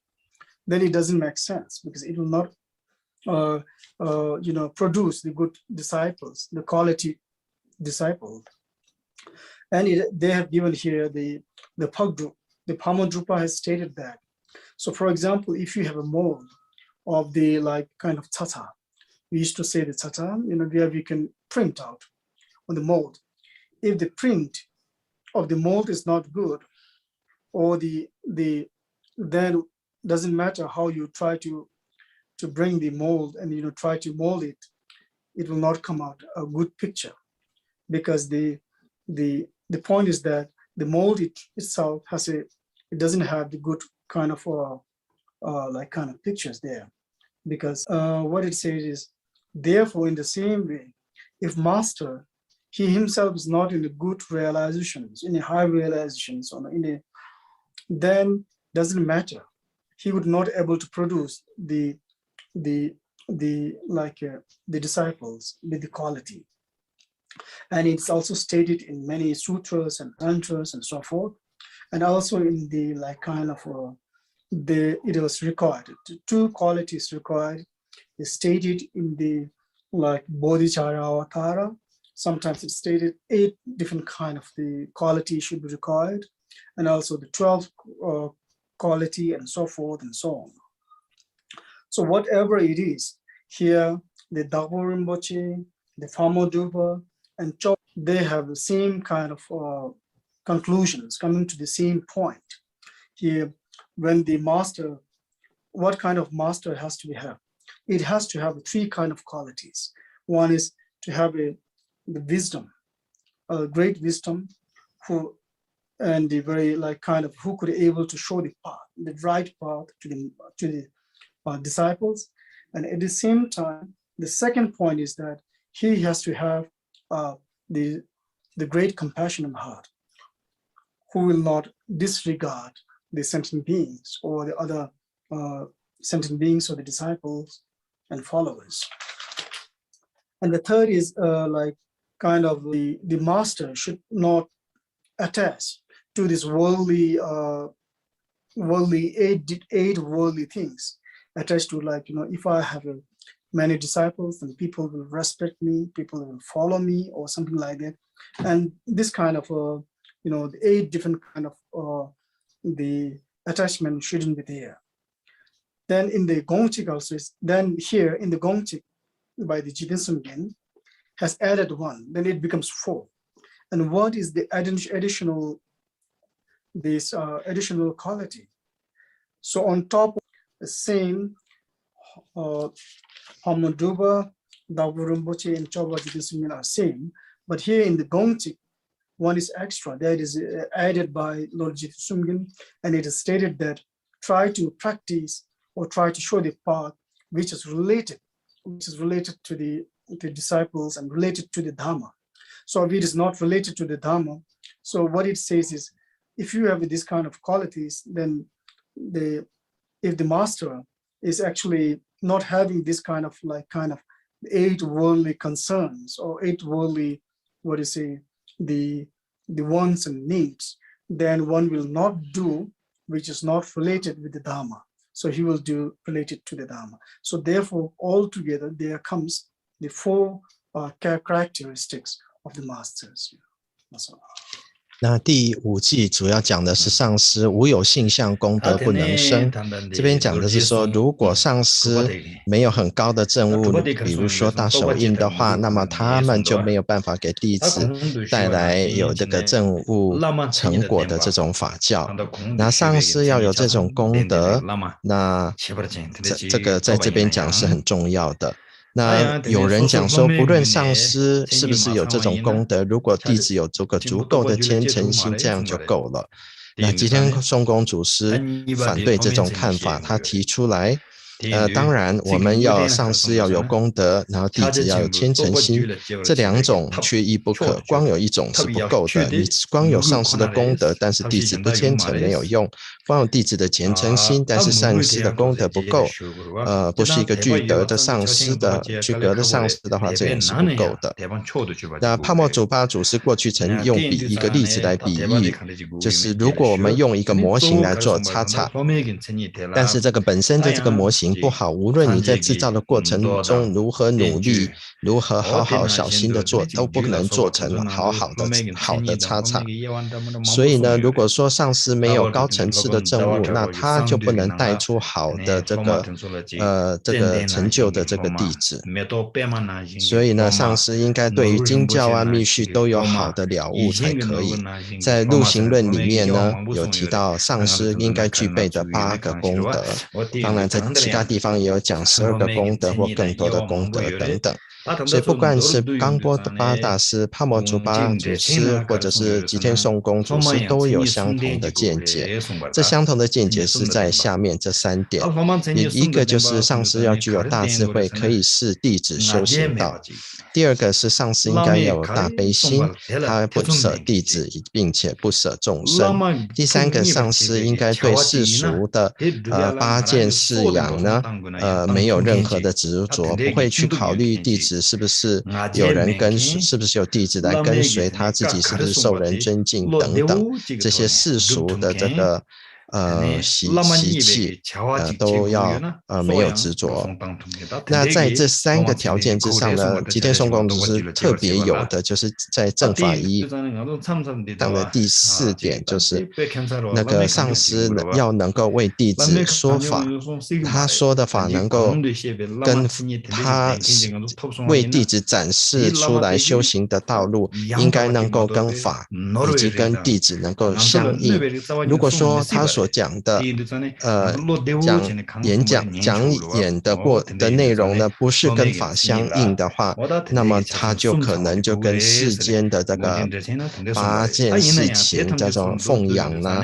then it doesn't make sense because it will not produce the good disciples, the quality disciple. And they have given here the Pamodrupa has stated that. So for example, if you have a mold of the like kind of tata, we used to say the tata, where we can print out on the mold. If the print of the mold is not good, or then doesn't matter how you try to bring the mold and try to mold it, it will not come out a good picture, because the point is that the mold itself it doesn't have the good kind of pictures there, because what it says is, therefore in the same way, if master he himself is not in the good realizations, in the high realizations, then doesn't matter, he would not able to produce the disciples with the quality. And it's also stated in many sutras and mantras and so forth. And also in the it was required. Two qualities required is stated in the Bodhichara Avatara. Sometimes it's stated 8 different kind of the quality should be required, and also the 12 quality and so forth and so on. So whatever it is, here the Dagpo Rinpoche, the Phamodrupa, and they have the same kind of conclusions, coming to the same point. Here, when the master, what kind of master has to have? It has to have 3 kind of qualities. One is to have the wisdom, a great wisdom, who and the very kind of who could able to show the path, the right path to the disciples. And at the same time, the second point is that he has to have the great compassionate heart, who will not disregard the sentient beings or the other sentient beings or the disciples and followers. And the third is the master should not attach to this worldly eight worldly things, attached to if I have many disciples, then people will respect me, people will follow me, or something like that. And this kind of the 8 different kind of the attachment shouldn't be there. Then in the Gongchik also, then here in the Gongchik by the Jiten Sumgyen has added 1, then it becomes 4. And what is the additional quality? So on top of the same Hamonduba, Daburumboche, and Choba Jiten Sumgyen are same, but here in the Gongchik, 1 is extra, that is added by Lord Jiten Sumgyen, and it is stated that try to practice or try to show the path which is related to the disciples and related to the Dharma. So if it is not related to the Dharma, so what it says is, if you have this kind of qualities, then if the master is actually not having this kind of 8 worldly concerns or 8 worldly, the wants and needs, then one will not do which is not related with the Dharma. So he will do related to the Dharma. So therefore, altogether, there comes the 4 characteristics of the masters. 那第5季主要讲的是上师无有性相功德不能生。这边讲的是说，如果上师没有很高的证悟，比如说大手印的话，那么他们就没有办法给弟子带来有这个证悟成果的这种法教。那上师要有这种功德，那这个在这边讲是很重要的。那有人讲说，不论上师是不是有这种功德，如果弟子有这个足够的虔诚心，这样就够了。那吉天松公祖师反对这种看法，他提出来，当然我们要上师要有功德，然后弟子要有虔诚心，这2种缺一不可，光有一种是不够的。你光有上师的功德，但是弟子不虔诚没有用；光有弟子的虔诚心，但是上师的功德不够，不是一个具德的上师的话，这也是不够的。那帕莫祖巴祖师过去曾用一个例子来比喻，就是如果我们用一个模型来做叉叉，但是这个本身的这个模型不好，无论你在制造的过程中如何努力，如何好小心的做，都不能做成好的叉叉。所以呢，如果说上师没有高层次的证悟，那他就不能带出好的这个成就的这个弟子。所以呢，上师应该对于经教啊、密续都有好的了悟才可以。在入行论里面呢，有提到上师应该具备的8个功德，当然在其他地方也有讲12个功德或更多的功德等等。所以不管是冈波巴大师、帕莫祖巴祖师，或者是吉天颂公祖师，都有相同的见解。这相同的见解是在下面这3点。一个就是上师要具有大智慧，可以使弟子修行道。第2个是上师应该要有大悲心，他不舍弟子，并且不舍众生。第3个，上师应该对世俗的8件事养呢，没有任何的执着，不会去考虑弟子是不是有人是不是有弟子来跟随他，自己是不是受人尊敬等等，这些世俗的这个习气都要没有执着。那在这3个条件之上呢，吉田松公主是特别有的，就是在正法一上的第4点，就是那个上师要能够为弟子说法，他说的法能够跟他为弟子展示出来修行的道路，应该能够跟法以及跟弟子能够相应。如果说他所讲的讲演的内容呢，不是跟法相应的话，那么他就可能就跟世间的这个8件事情叫做奉养啦、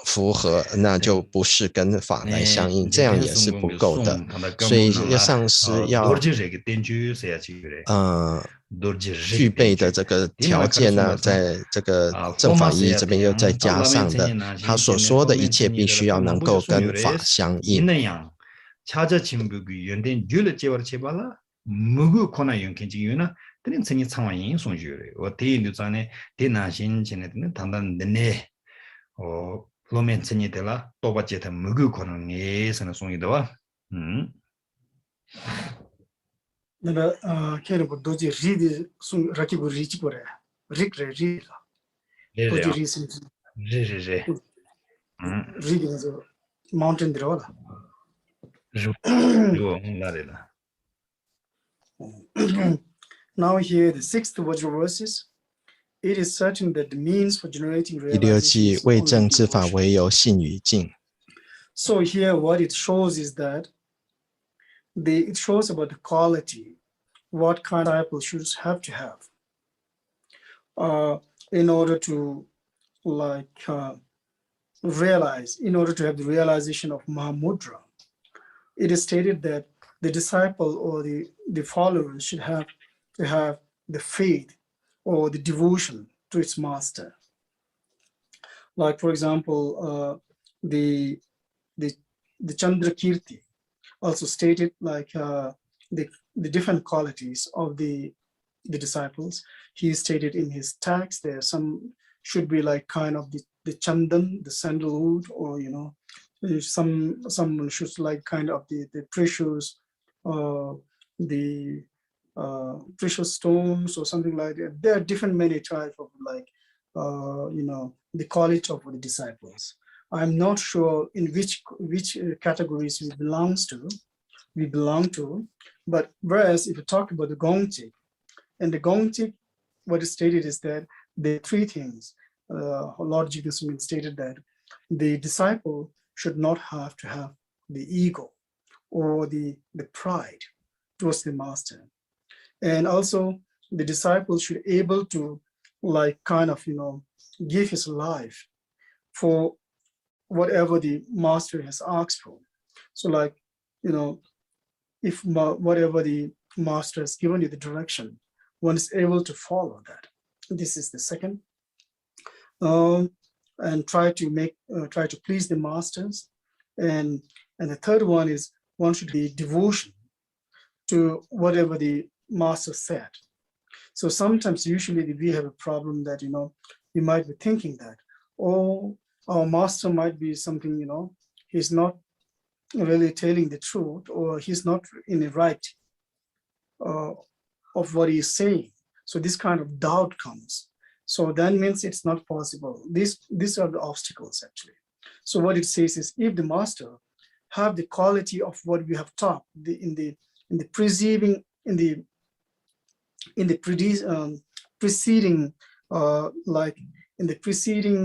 符合，那就不是跟法来相应，这样也是不够的。所以上师要具备的这个条件呢，在这个正法一这边又再加上的，他所说的一切必须要能够跟法相应。mountain Now here the 6th verses. It is certain that the means for generating realization is 为证之法唯由信与敬。So here what it shows is that it shows about the quality, what kind of disciple should have to have in order to realize, in order to have the realization of Mahamudra. It is stated that the disciple or the followers should have to have the faith or the devotion to its master. Like for example, the Chandrakirti also stated like the different qualities of the disciples. He stated in his text there some should be like kind of the chandan, the sandalwood, or someone should like kind of the precious precious stones or something like that. There are different many types of like the quality of the disciples. I'm not sure in which categories we belong to, but whereas if you talk about the Gongtik, and the Gongtik, what is stated is that the 3 things. Lord Jigasumi stated that the disciple should not have to have the ego or the pride towards the master, and also the disciple should be able to like kind of give his life for whatever the master has asked for. So like if whatever the master has given you the direction, one is able to follow that. This is the second. And try to please the masters, and the third one is one should be devotion to whatever the master said. So sometimes usually we have a problem that you might be thinking that our master might be something he's not really telling the truth, or he's not in the right of what he's saying. So this kind of doubt comes. So that means it's not possible. These are the obstacles actually. So what it says is, if the master have the quality of what we have taught in the preceding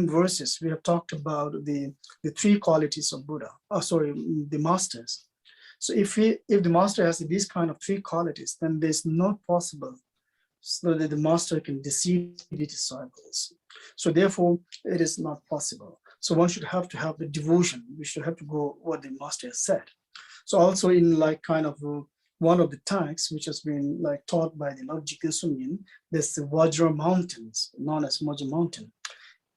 verses, we have talked about the 3 qualities of Buddha. The masters. So if the master has these kind of 3 qualities, then there's not possible so that the master can deceive the disciples. So therefore, it is not possible. So one should have to have the devotion. We should have to go what the master has said. So also in like kind of one of the texts which has been like taught by the Lord Jigasumi, there's the Vajra Mountains, known as Moja Mountain.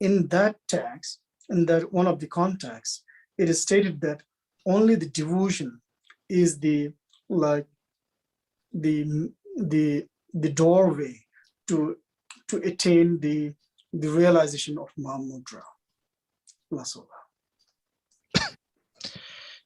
In that text, in that one of the contexts, it is stated that only the devotion is the doorway to attain the realization of Mahamudra.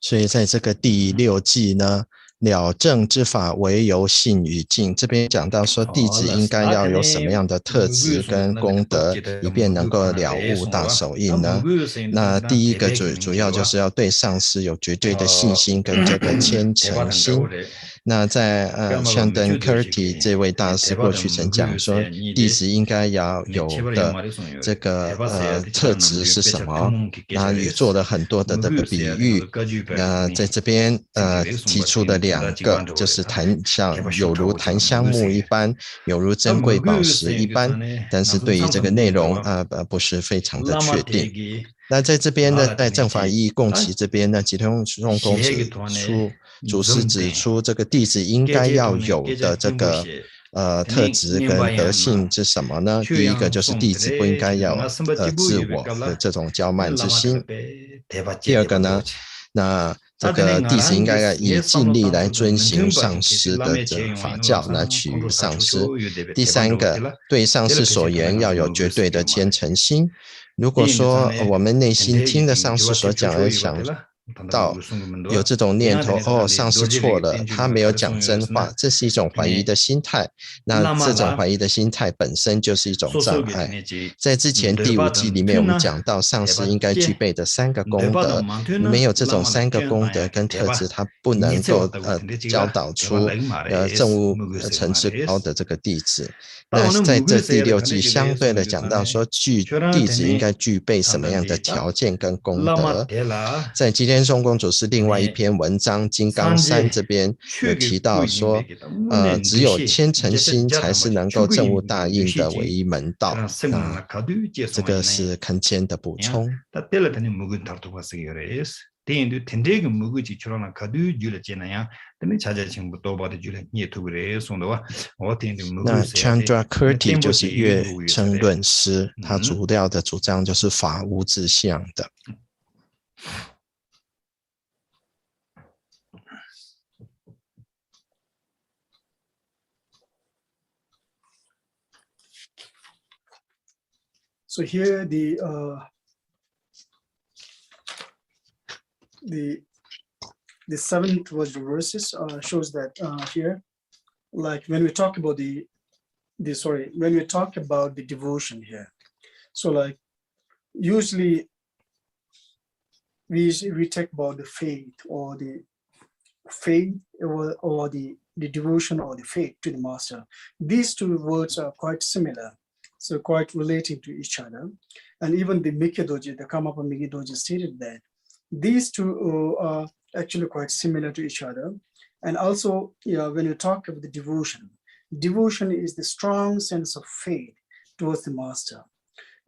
所以在这个第6偈呢，了证之法唯由信与敬，这边讲到说弟子应该要有什么样的特质跟功德，以便能够了悟大手印呢？那第一个主要就是要对上师有绝对的信心跟这个虔诚心。那在香登科尔提这位大师过去曾讲说，弟子应该要有的这个特质是什么？那也做了很多的这个比喻。在这边提出的2个，就是有如檀香木一般，有如珍贵宝石一般，但是对于这个内容不是非常的确定。那在这边呢，在正法一义共起这边呢，吉通用功祖师指出这个弟子应该要有的这个特质跟德性是什么呢？第一个就是弟子不应该要自我的这种骄慢之心。第二个呢，那这个弟子应该以尽力来遵行上师的这法教，来取于上师。第三个，对上师所言要有绝对的虔诚心。如果说我们内心听了上师所讲而想到有这种念头，上师错了，他没有讲真话，这是一种怀疑的心态。那这种怀疑的心态本身就是一种障碍。在之前第5偈里面，我们讲到上师应该具备的3个功德，没有这种3个功德跟特质，他不能够教导出证悟层次高的这个弟子。那在这第6偈相对的讲到说，弟子应该具备什么样的条件跟功德。在吉田松公主是另外一篇文章《金刚山》这边有提到说，只有虔诚心才是能够证悟大印的唯一门道。这个是恳谦的补充。那 Chandra Kirti 就是乐称论师，他主要的主张就是法无自相的。So here the 7th verses shows that here, like when we talk about when we talk about the devotion here, so like usually we talk about the faith or the devotion or the faith to the master. These 2 words are quite similar, so quite relating to each other. And even the Mikkedoji, the Karmapa Mikkedoji stated that these 2 are actually quite similar to each other. And also, when you talk about the devotion is the strong sense of faith towards the master.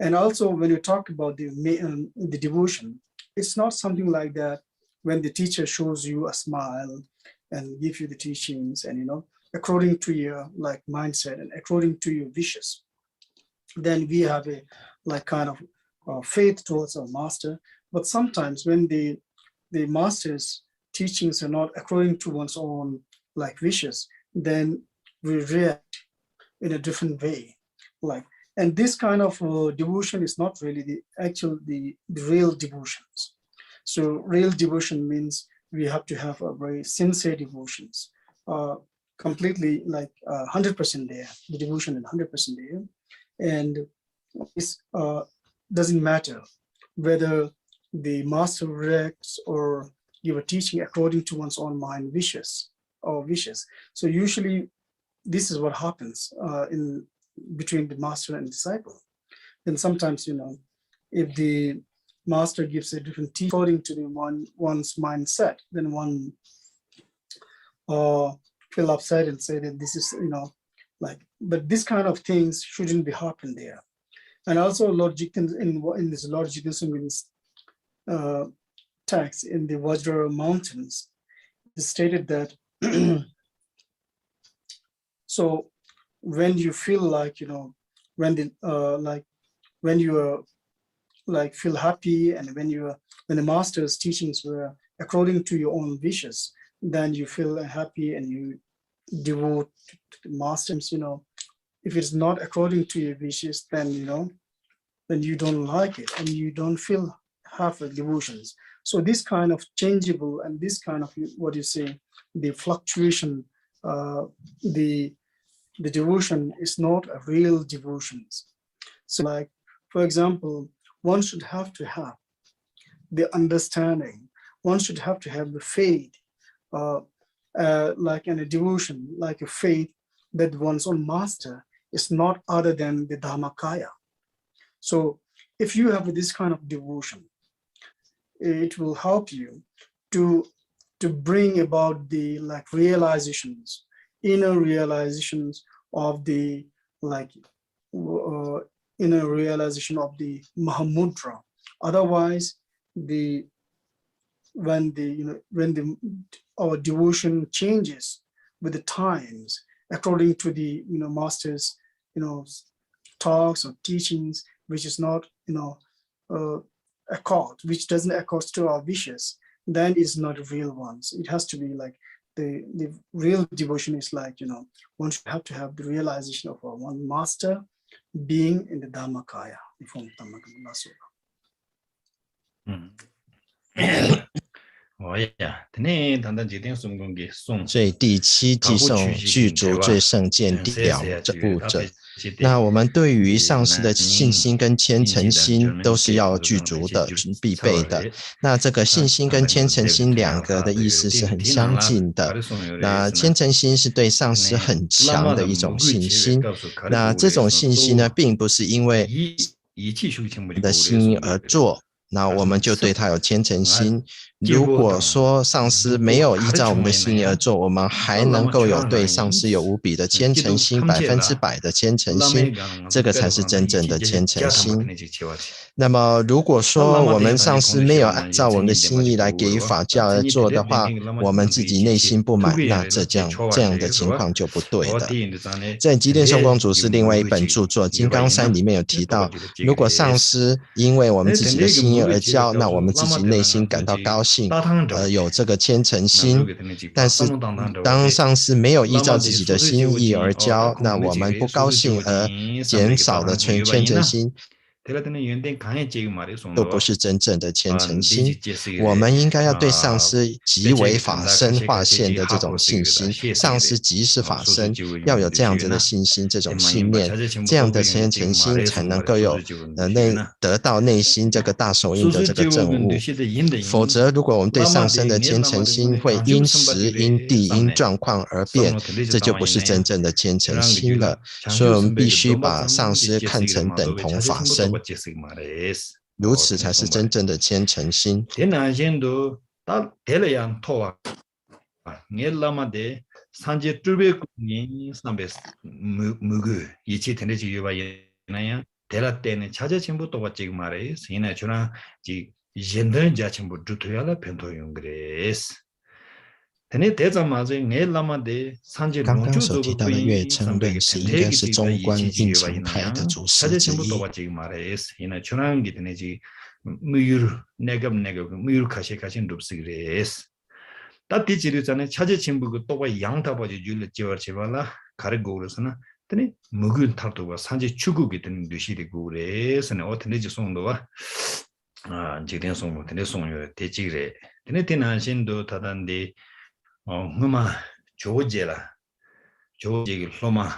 And also when you talk about the devotion, it's not something like that when the teacher shows you a smile and gives you the teachings and, according to your like mindset and according to your wishes, then we have a like kind of faith towards our master. But sometimes when the master's teachings are not according to one's own like wishes, then we react in a different way. And this kind of devotion is not really the real devotions. So real devotion means we have to have a very sincere devotions, completely like 100% there, the devotion is 100% there. And this doesn't matter whether the master reacts or give a teaching according to one's own mind wishes. So usually this is what happens in between the master and disciple. Then sometimes, if the master gives a different teaching according to one's mindset, then one feel upset and say that this is, but this kind of things shouldn't be happen there. And also Lord Jigten, in this Lord Jigten's text in the Vajra mountains, it stated that so when you feel like, when you are like feel happy and when the master's teachings were according to your own wishes, then you feel happy and you devote to the masters. If it's not according to your wishes, then then you don't like it and you don't feel have devotions. So this kind of changeable and this kind of what you say, the fluctuation, the devotion is not a real devotion. So like, for example, one should have to have the understanding, one should have to have the faith, like in a devotion, like a faith that one's own master is not other than the Dhammakaya. So if you have this kind of devotion, it will help you to bring about the like realizations, inner realizations of the like inner realization of the Mahamudra. Otherwise, when our devotion changes with the times according to the master's talks or teachings, which is not which doesn't accord to our wishes, then it's not real ones. It has to be like the real devotion is like one should have to have the realization of our one master being in the Dhammakaya, the form of Dhammakaya. 所以第7偈颂具足最胜见地了悟者。那我们对于上师的信心跟虔诚心都是要具足的，必备的。那这个信心跟虔诚心两个的意思是很相近的。那虔诚心是对上师很强的一种信心。那这种信心呢，并不是因为的心意而做，那我们就对他有虔诚心。如果说上师没有依照我们的心意而做，我们还能够有对上师有无比的虔诚心，100%的虔诚心，这个才是真正的虔诚心。那么如果说我们上师没有按照我们的心意来给予法教而做的话，我们自己内心不满，那这样的情况就不对的。在吉田松公主是另外一本著作《金刚山》里面有提到，如果上师因为我们自己的心意而教，那我们自己内心感到高兴，有这个虔诚心。但是当上师没有依照自己的心意而教，那我们不高兴而减少了虔诚心，都不是真正的虔诚心。我们应该要对上师即为法身化现的这种信心，上师即是法身，要有这样子的信心，这种信念，这样的虔诚心才能够有得到内心这个大手印的这个证悟。否则如果我们对上师的虔诚心会因时因地因状况而变，这就不是真正的虔诚心了。所以我们必须把上师看成等同法身，如此才是真正的虔诚心。刚刚所提到的月称论是应该是中观印藏派的祖师之一。조직이 로마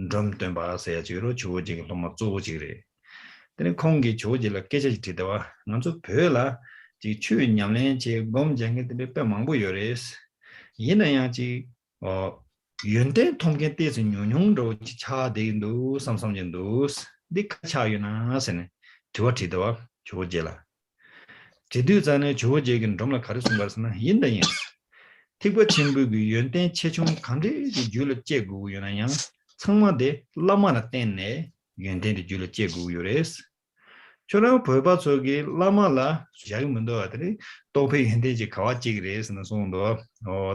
좀 덤바세야 지로 조직이 로마 조직이래. 근데 공기 조직을 깨져지 되다와 먼저 별라 지 추인냠네 지 몸쟁이 때문에 빼망부 요레스. 얘네야지 연대 통계 때에서 윤용도 차대도 삼삼년도 니카차유나세네. 두어티도와 조직라. 제도자네 조직은 좀라 가르친 거라서는 인다예. 특별 친구의 연대 최종 강제의 줄을 제고 요나양 상마대 라마나 때네 연대의 줄을 제고 요레스 저랑 벌바 저기 라마라 자유문도 아들이 또배 현대지 가와지그레스는 송도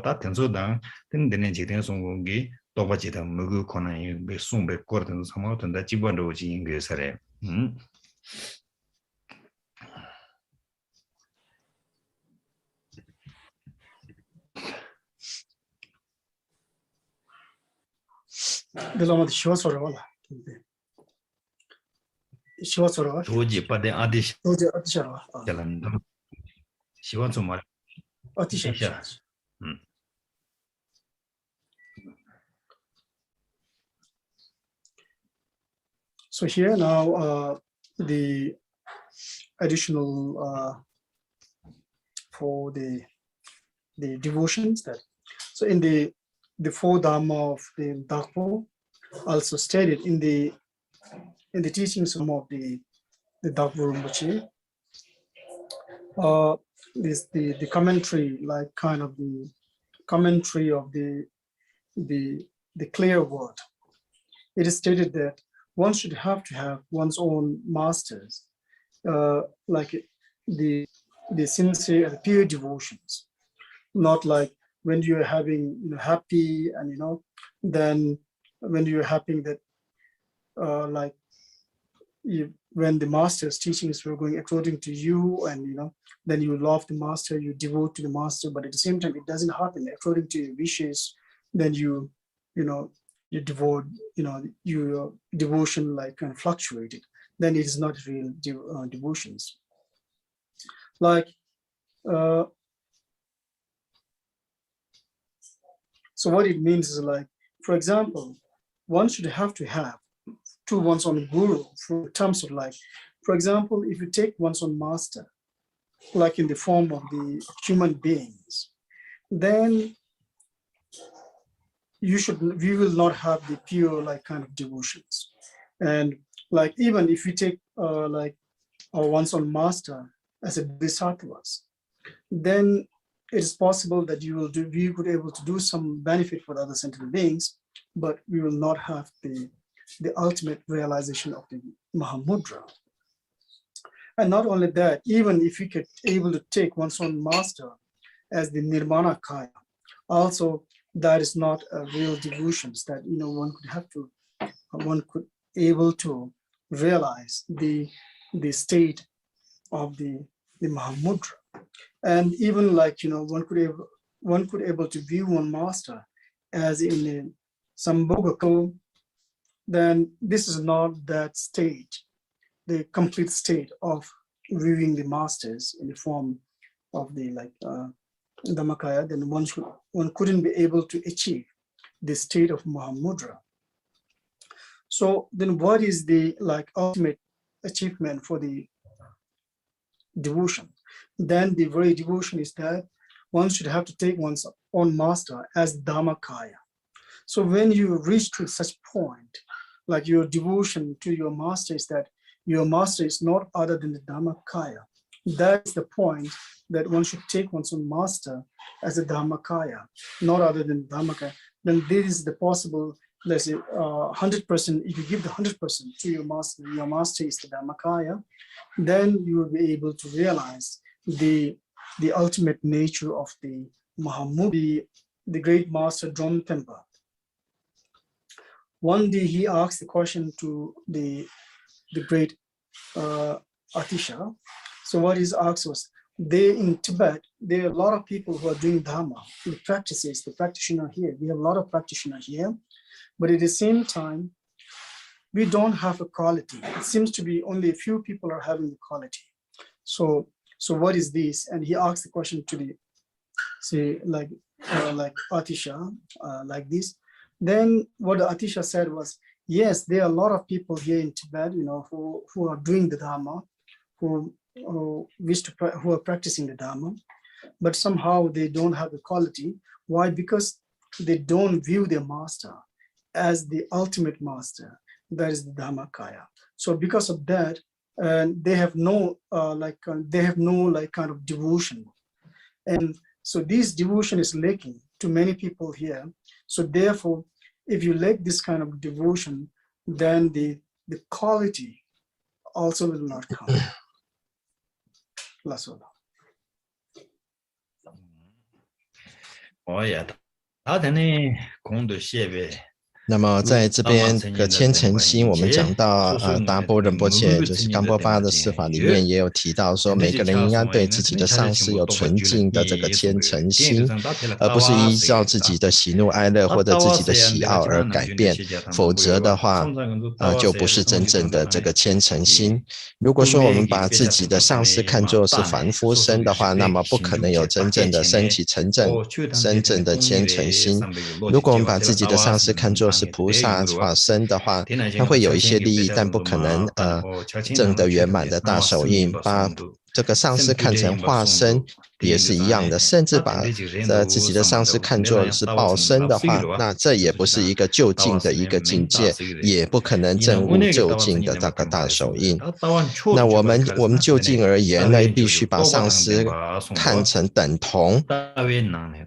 다 tenso당 된되는 지된 송공기 또바지다 먹고 코나이 송배 거든 상마든다 집안도 지인 거서래 시와서라. 도지 빠데 아디시. 도지 아디샤라. 잘한다. 시와서 말. 아디샤. So here now the additional for the devotions that so in the four dharma of the Dakpo also stated in the teachings of the Dakpo Rinpoche, this the commentary, like kind of the commentary of the clear word. It is stated that one should have to have one's own masters, like the sincere and pure devotions, not like when you're having happy and then when you're happy that when the master's teachings were going according to you and then you love the master, you devote to the master, but at the same time it doesn't happen according to your wishes, then you devote, your devotion like kind of fluctuated, then it is not real devotions. Like, so what it means is like, for example, one should have to have to one's own guru in terms of like, for example, if you take one's own master, like in the form of the human beings, then we will not have the pure like kind of devotions. And like even if we take like our one's own master as a bodhisattvas, then it is possible that we could able to do some benefit for the other sentient beings, but we will not have the ultimate realization of the Mahamudra. And not only that, even if we could able to take one's own master as the Nirvana Kaya, also that is not a real devotions that one could able to realize the state of the Mahamudra. And even like one could able to view one master as in a Sambhogako, then this is not that state, the complete state of viewing the masters in the form of the like Dhammakaya, then one couldn't be able to achieve the state of Mahamudra. So then what is the like ultimate achievement for the devotion? Then the very devotion is that one should have to take one's own master as Dhammakaya. So when you reach to such point, like your devotion to your master is that your master is not other than the Dhammakaya. That's the point that one should take one's own master as a Dhammakaya, not other than Dhammakaya. Then this is the possible, let's say 100%, if you give the 100% to your master is the Dhammakaya, then you will be able to realize the ultimate nature of the Mahamudra, the great master Drum Tempa. One day he asked the question to the great Atisha. So what he's asked was, in Tibet, there are a lot of people who are doing Dharma, the practices, the practitioner here. We have a lot of practitioners here, but at the same time, we don't have a quality. It seems to be only a few people are having the quality. So what is this? And he asked the question to like Atisha, like this. Then what the Atisha said was, yes, there are a lot of people here in Tibet, who are doing the Dharma, who are practicing the Dharma, but somehow they don't have the quality. Why? Because they don't view their master as the ultimate master, that is the Dhammakaya. So because of that, they have no kind of devotion, and so this devotion is lacking to many people here. So therefore, if you lack this kind of devotion, then the quality also will not come. Oh yeah, that any kondo shebe 那么在这边的虔诚心，我们讲到达波仁波切就是冈波巴的释法里面也有提到说，每个人应该对自己的上师有纯净的这个虔诚心，而不是依照自己的喜怒哀乐或者自己的喜好而改变，否则的话就不是真正的这个虔诚心。如果说我们把自己的上师看作是凡夫身的话，那么不可能有真正的升起真正的虔诚心。如果我们把自己的上师看作是菩萨化身的话，它会有一些利益，但不可能证得圆满的大手印。把这个上师看成化身也是一样的，甚至把自己的上师看作是报身的话，那这也不是一个究竟的一个境界，也不可能证悟究竟的这个大手印。那我们就近而言呢，必须把上师看成等同，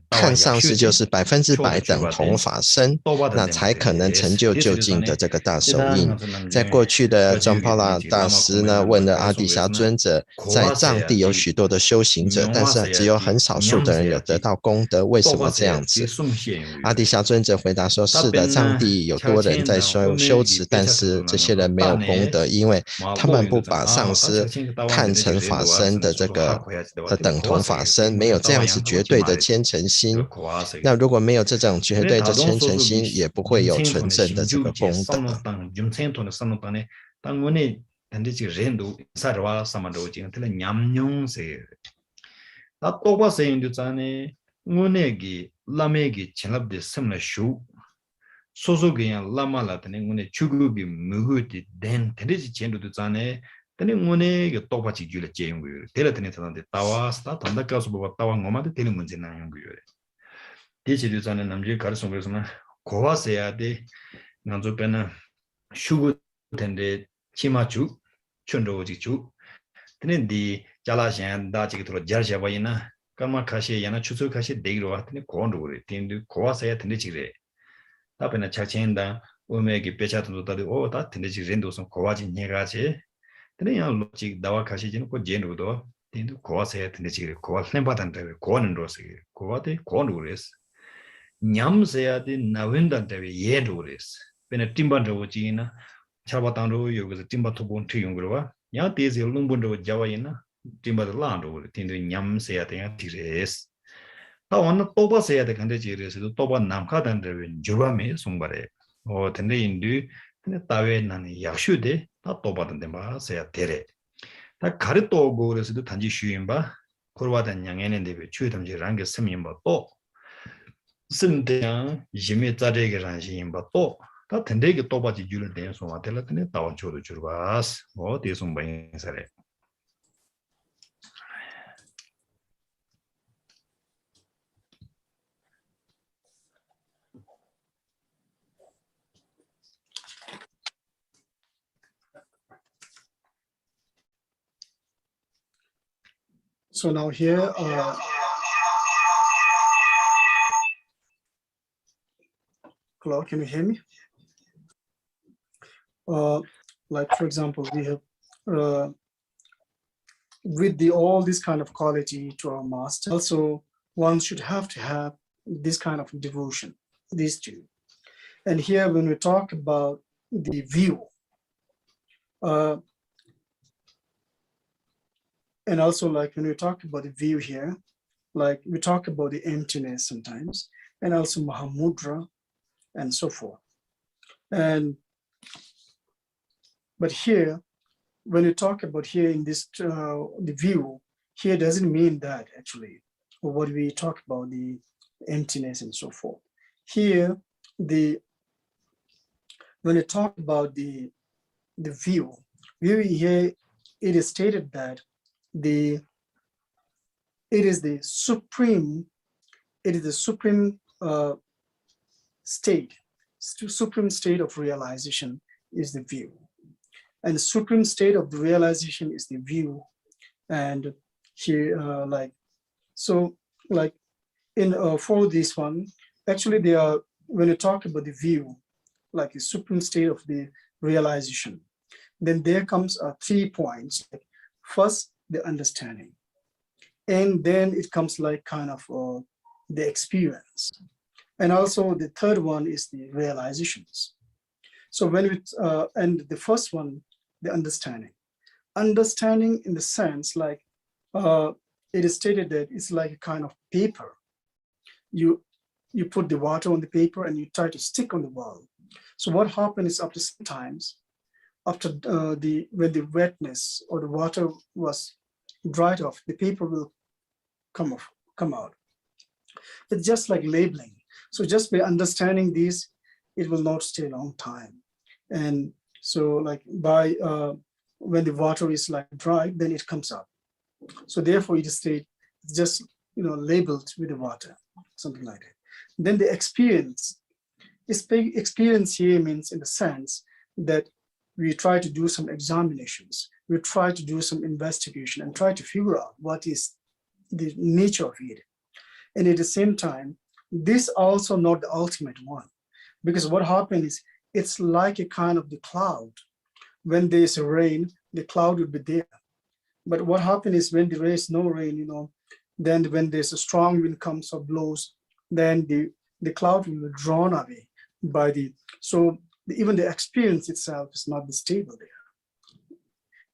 看上师就是100%等同法身，那才可能成就究竟的这个大手印。在过去的宗帕拉大师呢问了阿底峡尊者，在藏地有许多的修行者，但是只有很少数的人有得到功德，为什么这样子？阿底峡尊者回答说，是的，藏地有多人在修持，但是这些人没有功德，因为他们不把上师看成法身的这个等同法身，没有这样子绝对的虔诚心。那如果没有这种绝对的虔誠心，也不会有纯正的这个功德。tene ngone ge topa chi jule che yung yu tele tene tane tawa sta tanda ka so ba tawa ngoma de tele munje na yung yu de chi du zane namje kar so be so na kowa se ya de nanzo pena shugu tende chima chu chunro ji chu tene di jala shan da chi to jar sha ba ina kama khashi yana chusu khashi de ro tene kon ro re tende kowa se ya tende chi re ta pena cha chen da ome ge pecha to da de o ta tende chi rendo so kowa ji nyega che tene ya logic dawa khashi jin ko jen ro do tende kowa se ya tende chi re kowa len ba dan de ko nen ro se kowa de kon ro res nyam se ya de nawen dan de ye ro res pena timban ro ji na chaba tan ro yo ge timba to bon thi yung ro wa ya te se lung bon ro jawa ina timba de la ro tende nyam se ya de ya ti res ta wan to ba se ya de kan de ji res to ba nam kha dan de juwa me sung ba re o tende indu tende tawe nan ya shu de ta to ba dan de ba se ya tere ta kar to go res do tanji shu yin ba korwa dan yang ene de be chu tam ji rang ge sem yin ba to sim de yang yime za de ge ran yin ba to ta tende ge to ba ji ju le de so ma de la tende ta wan chu do ju ba o de sung ba yin sa re. So now here, hello, can you hear me? Like for example, we have with all this kind of quality to our master. Also, one should have to have this kind of devotion, these two. And here, when we talk about the view, and also like when we talk about the view here, like we talk about the emptiness sometimes, and also Mahamudra and so forth. But here, when you talk about here in this, the view, here doesn't mean that actually, or what we talk about the emptiness and so forth. Here, when you talk about the view here, it is stated that it is the supreme state of realization is the view, and the supreme state of the realization is the view. And here for this one, actually they are, when you talk about the view, like the supreme state of the realization, then there comes 3 points. First, the understanding, and then it comes like kind of the experience, And also the third one is the realizations. So when we, and the first one, the understanding. Understanding in the sense like, it is stated that it's like a kind of paper. You put the water on the paper and you try to stick on the wall. So what happens is after some times, after when the wetness or the water was dried off, the paper will come out. It's just like labeling. So just by understanding these, it will not stay a long time. And so like by when the water is like dry, then it comes out. So therefore it is just labeled with the water, something like that. Then the experience here means in the sense that we try to do some examinations, we try to do some investigation and try to figure out what is the nature of it. And at the same time, this also not the ultimate one, because what happens is it's like a kind of the cloud. When there is a rain, the cloud will be there. But what happens is when there is no rain, then when there's a strong wind comes or blows, then the cloud will be drawn away by even the experience itself is not stable there.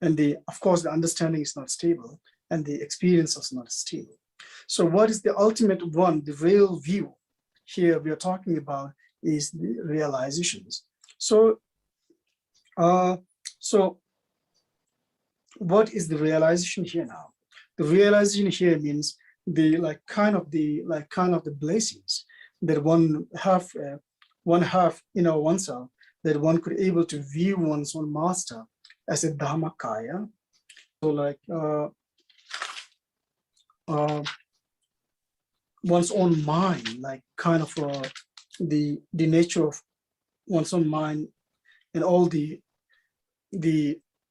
And of course, the understanding is not stable and the experience is not stable. So what is the ultimate one, the real view here we are talking about is the realizations. So what is the realization here now? The realization here means the kind of the blessings that one have oneself, that one could able to view one's own master as a dhammakaya. So one's own mind, like kind of the nature of one's own mind, and all the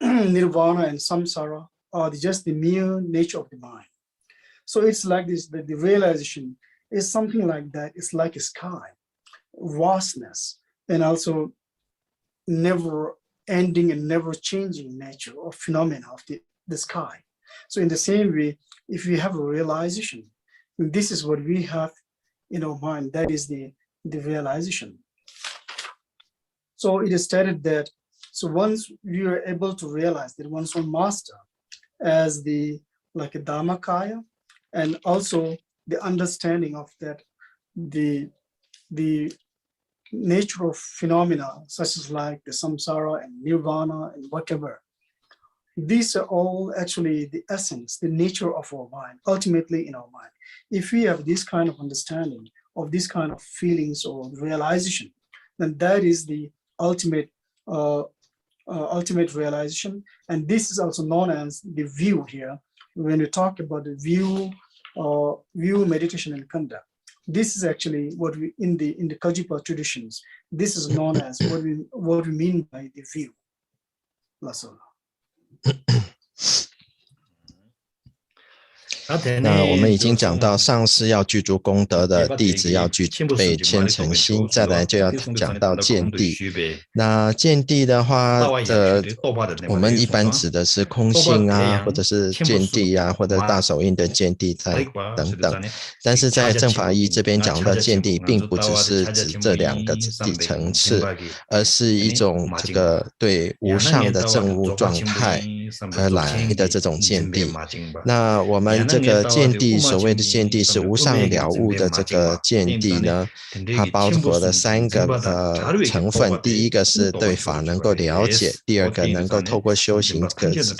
nirvana and samsara are just the mere nature of the mind. So it's like this, that the realization is something like that. It's like a sky, vastness, and also never ending and never changing nature or phenomena of the sky. So in the same way, if we have a realization, this is what we have in our mind, that is the realization. So it is stated that, so once we are able to realize that one's own master as like a dhammakaya, and also the understanding of that the nature of phenomena such as like the samsara and nirvana and whatever, these are all actually the essence, the nature of our mind, ultimately in our mind. If we have this kind of understanding of this kind of feelings or realization, then that is the ultimate realization. And this is also known as the view here. When we talk about the view, meditation and conduct, this is actually what we in the Kajipa traditions, this is known as what we mean by the view. Lasola. 那我们已经讲到上师要具足功德的弟子要具备虔诚心，再来就要讲到见地。那见地的话，我们一般指的是空性啊，或者是见地啊，或者大手印的见地等等。但是在正法一这边讲到见地，并不只是指这两个层次，而是一种这个对无上的正悟状态而来的这种见地。那我们这个见地，所谓的见地是无上了悟的这个见地呢，它包括了三个成分。第一个是对法能够了解，第二个能够透过修行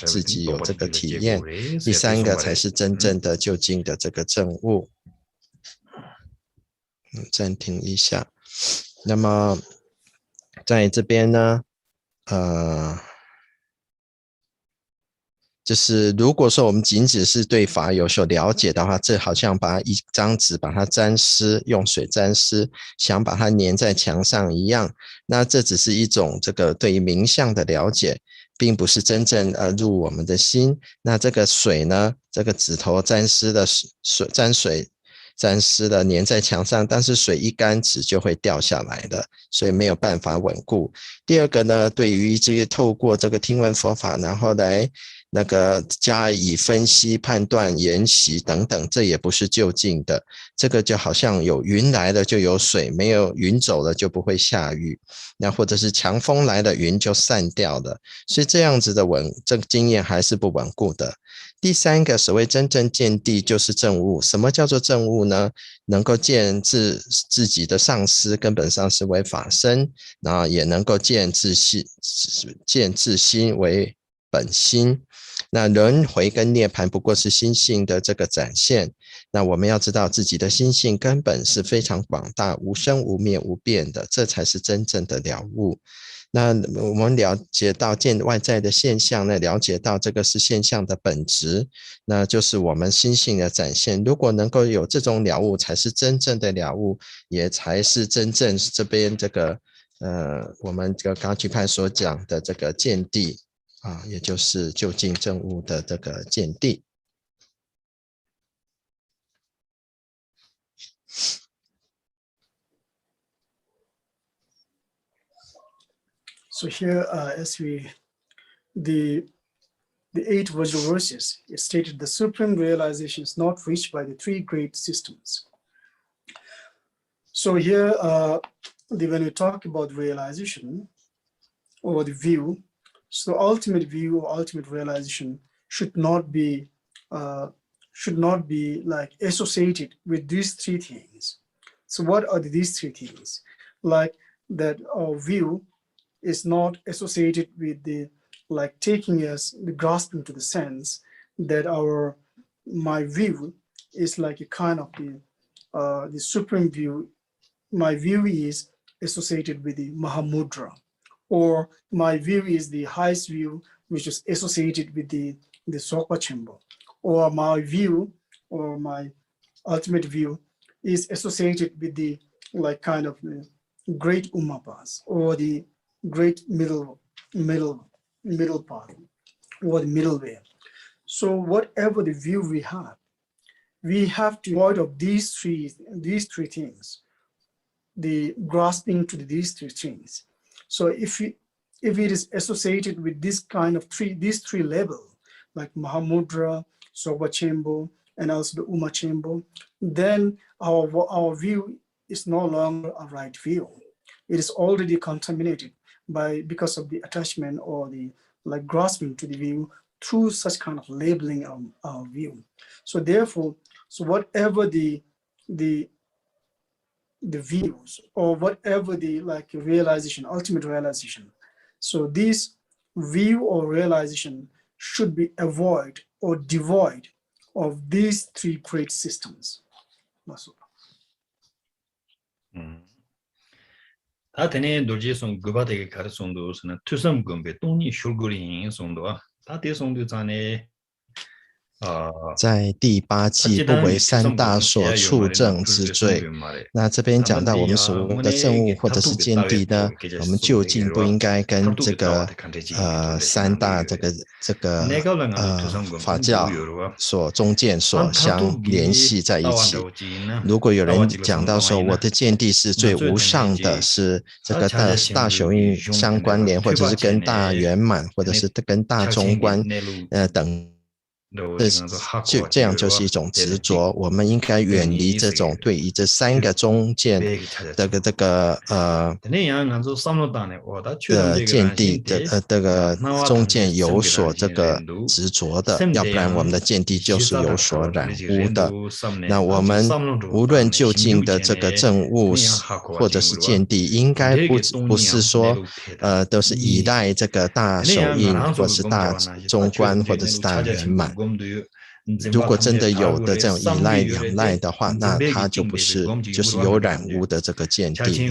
自己有这个体验，第三个才是真正的究竟的这个证悟。暂停一下。那么在这边呢，就是如果说我们仅只是对法有所了解的话，这好像把一张纸把它沾湿，用水沾湿，想把它粘在墙上一样。那这只是一种这个对于名相的了解，并不是真正入我们的心。那这个水呢，这个指头沾湿的水沾湿了粘在墙上，但是水一干纸就会掉下来的，所以没有办法稳固。第二个呢，对于这个透过这个听闻佛法，然后来那个加以分析、判断、研习等等，这也不是就近的。这个就好像有云来了就有水，没有云走了就不会下雨。那或者是强风来了，云就散掉了。所以这样子的这个经验还是不稳固的。第三个，所谓真正见地就是证悟。什么叫做证悟呢？能够见自己的上师，根本上师为法身，然后也能够见自心为本心。那轮回跟涅槃不过是心性的这个展现。那我们要知道自己的心性根本是非常广大，无生无灭无变的，这才是真正的了悟。那我们了解到见外在的现象呢，了解到这个是现象的本质，那就是我们心性的展现。如果能够有这种了悟，才是真正的了悟，也才是真正这边这个我们这个噶举派所讲的这个见地啊，也就是究竟证悟的这个见地。So here, as the 8 Vajra verses, it stated the supreme realization is not reached by the 3 great systems. So here, when we talk about realization or the view, so ultimate view or ultimate realization should not be like associated with these 3 things. So what are these 3 things? Like that our view is not associated with the like taking us the grasping to the sense that my view is like a kind of the supreme view. My view is associated with the Mahamudra, or my view is the highest view which is associated with the Sopa chamber, or my view or my ultimate view is associated with the like kind of the great Umapas or the great middle path or the middle way. So whatever the view we have to avoid of these three things, the grasping to these 3 things. So if it is associated with this kind of these three levels, like Mahamudra, Soba Chamber, and also the Uma Chamber, then our view is no longer a right view. It is already contaminated because of the attachment or the like grasping to the view through such kind of labeling of our view. So therefore, whatever the views or whatever the like realization, ultimate realization, so this view or realization should be avoid or devoid of these 3 great systems. 다 되네 도지 송 그바데게 가르송도스는 투섬 금베 동니 슐구리 송도아 다 대송도 전에 在第8季不为3大所触证之最。那这边讲到我们所谓的证悟或者是见地呢，我们究竟不应该跟这个3大这个法教所中见所相联系在一起。如果有人讲到说我的见地是最无上的，是这个大手印相关联，或者是跟大圆满，或者是跟大中观等。这样就是一种执着，我们应该远离这种对于这3个中见这个见地的这个中见有所这个执着的，要不然我们的见地就是有所染污的。那我们无论就近的这个证悟或者是见地，应该不是说都是依赖这个大手印或是大中观或者是大圆满。如果真的有的这种依赖仰赖的话，那它就不是就是有染污的这个见地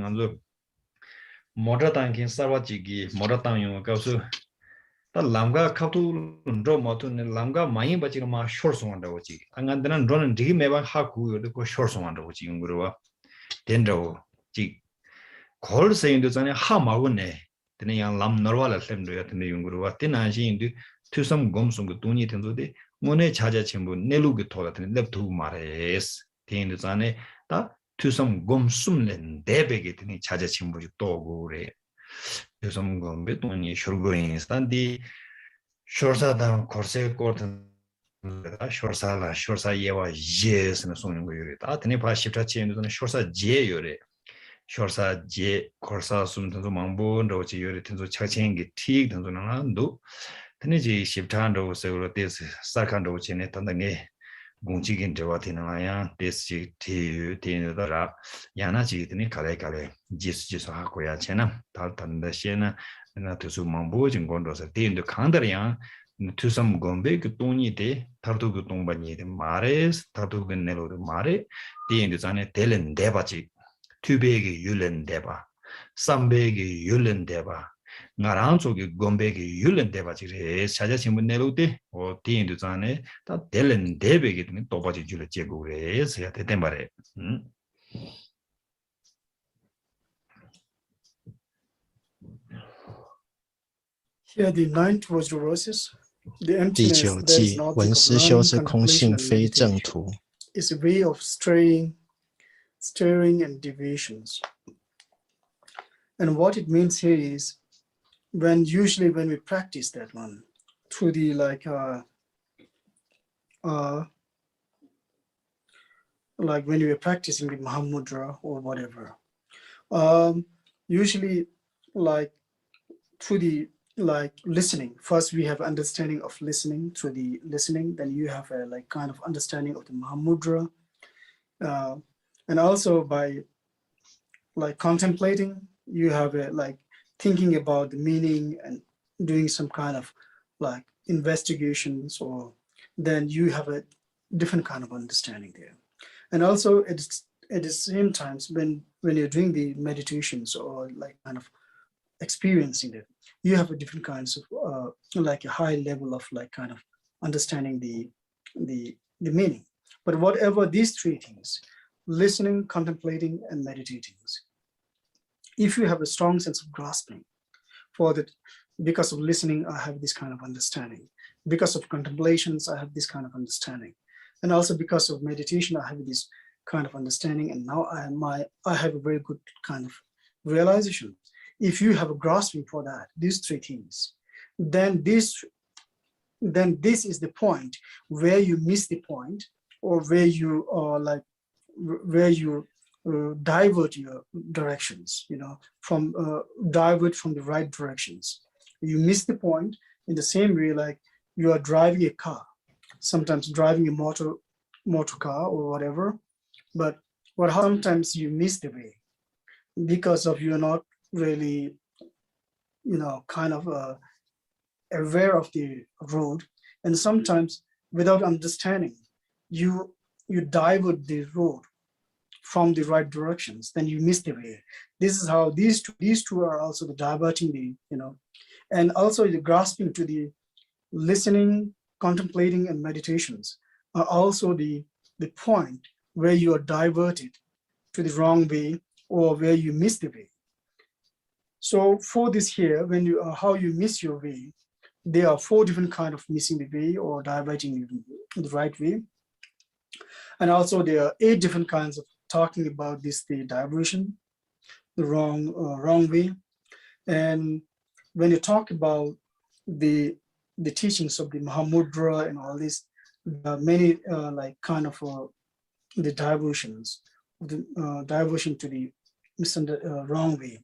了。모자 당긴 사와지기 모자 당용 가서 다 람가 카투 로 모토네 람가 마이 바지가 마 쇼르송한다 오지 안간데는 론은 되게 매번 하고 그 쇼르송한다 오지 응그러와 된다고 지 call saying to Zane Hamagune, the young Lam Norwala Semdo at the Yunguru, Tinashi to some gomsum Tuni Tenzude, Mone Chaja Chimbu, Nelugatot and left to Mares, Tin Zane, that to some gomsumlen, debegate in Chaja Chimbu Togure. To some gombetoni, Shurgoin, Standi, Shorsa down Corsair Court and Shorsa Yewa, yes, and so on. At any part, Shiftachi and Shorsa J. Shorsa J. Corsa Sum to Mambo, Rochi Yuritin Chaching, Tig, and Zonando. Teniji Shiftando, several days, Sakando Chinet and the gay. Gunchikin Jawatinaya, this tea, the rap, Yanachi, the Kale, Jis Hakoya Chena, Tartan the Shena, and to Sumambo and Gondos a tea in the Kandaria, to some Gombe, Tuni de, Tartu Gutumbani, the Mares, Tartu Ganello de Mare, tea in the Zane Telen Debachi, two big Yulen Deba, some big Yulen Deba. Naranzo Gombegi Yulen Debachi, Sajachim Nelute, or Tin to Zane, that Delen Debeg in Tobachi Julegures at the Tembare. Here the ninth was neurosis. The emptiness that is not闻思修之空性非正途 is a way of stirring and deviations. And what it means here is usually when we practice that one through the like when you are practicing the Mahamudra or whatever, usually like through the listening. First we have understanding of listening, through the listening, then you have a like kind of understanding of the Mahamudra, and also by like contemplating, you have a like thinking about the meaning and doing some kind of like investigations, or then you have a different kind of understanding there. And also at the same times when you're doing the meditations or like kind of experiencing it, you have a different kinds of like a high level of like kind of understanding the meaning. But whatever these three things, listening, contemplating, and meditating, if you have a strong sense of grasping for that, because of listening, I have this kind of understanding. Because of contemplations, I have this kind of understanding. And also because of meditation, I have this kind of understanding. And now I have a very good kind of realization. If you have a grasping for that, these three things, then this is the point where you miss the point, or where you are like, where you divert your directions, from divert from the right directions. You miss the point in the same way like you are driving a car, sometimes driving a motor car or whatever, but sometimes you miss the way because of you're not really, kind of aware of the road, and sometimes without understanding, you divert the road from the right directions, then you miss the way. This is how these two are also the diverting and also the grasping to the listening, contemplating, and meditations are also the point where you are diverted to the wrong way or where you miss the way. So for this here, when you how you miss your way, there are 4 different kinds of missing the way or diverting the right way. And also there are 8 different kinds of talking about this, the diversion, the wrong way. And when you talk about the teachings of the Mahamudra and all this, many like kind of the diversions, the diversion to the wrong way.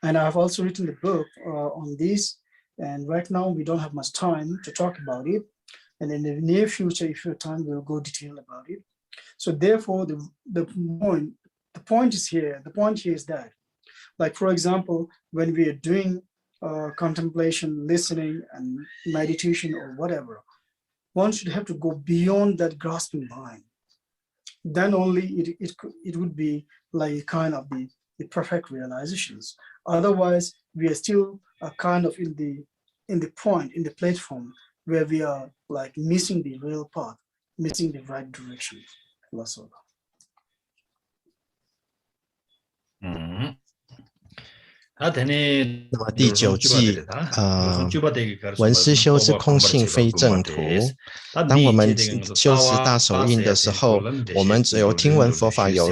And I've also written a book on this, and right now we don't have much time to talk about it. And in the near future, if you have time, we'll go detail about it. So therefore, the point is here. The point here is that, like for example, when we are doing contemplation, listening, and meditation or whatever, one should have to go beyond that grasping mind. Then only it would be like kind of the perfect realizations. Otherwise, we are still kind of in the point, in the platform where we are like missing the real path, missing the right direction. 那么第9季闻思修之空性非正途。当我们修持大手印的时候，我们只有听闻佛法有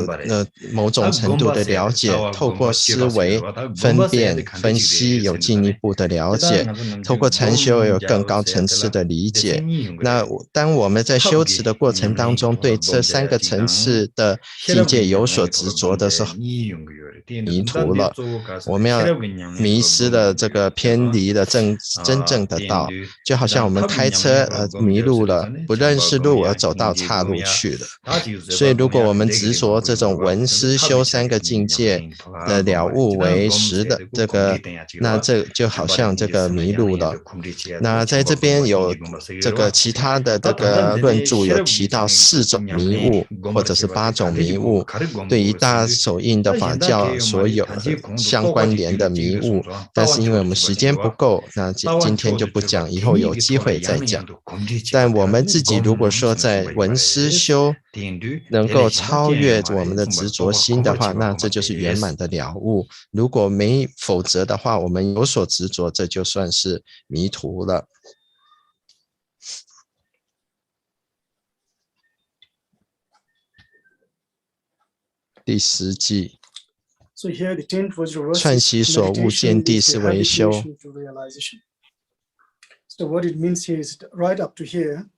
某种程度的了解，透过思维分辨分析有进一步的了解，透过禅修有更高层次的理解。那当我们在修持的过程当中对这3个层次的境界有所执着的时候，迷途了，我们要迷失了这个偏离了真正的道，就好像我们开车迷路了，不认识路而走到岔路去了。所以如果我们执着这种闻思修3个境界的了悟为实的这个，那这就好像这个迷路了。那在这边有这个其他的这个论著有提到4种迷雾或者是8种迷雾，对于大手印的法教所有相关联的迷雾，但是因为我们时间不够，那今天就不讲，以后有机会再讲。但我们自己如果说在闻思修能够超越我们的执着心的话，那这就是圆满的了悟。如果否则的话，我们有所执着，这就算是迷途了。第10季串习所悟见地是为修。 So what it means here is right up to here,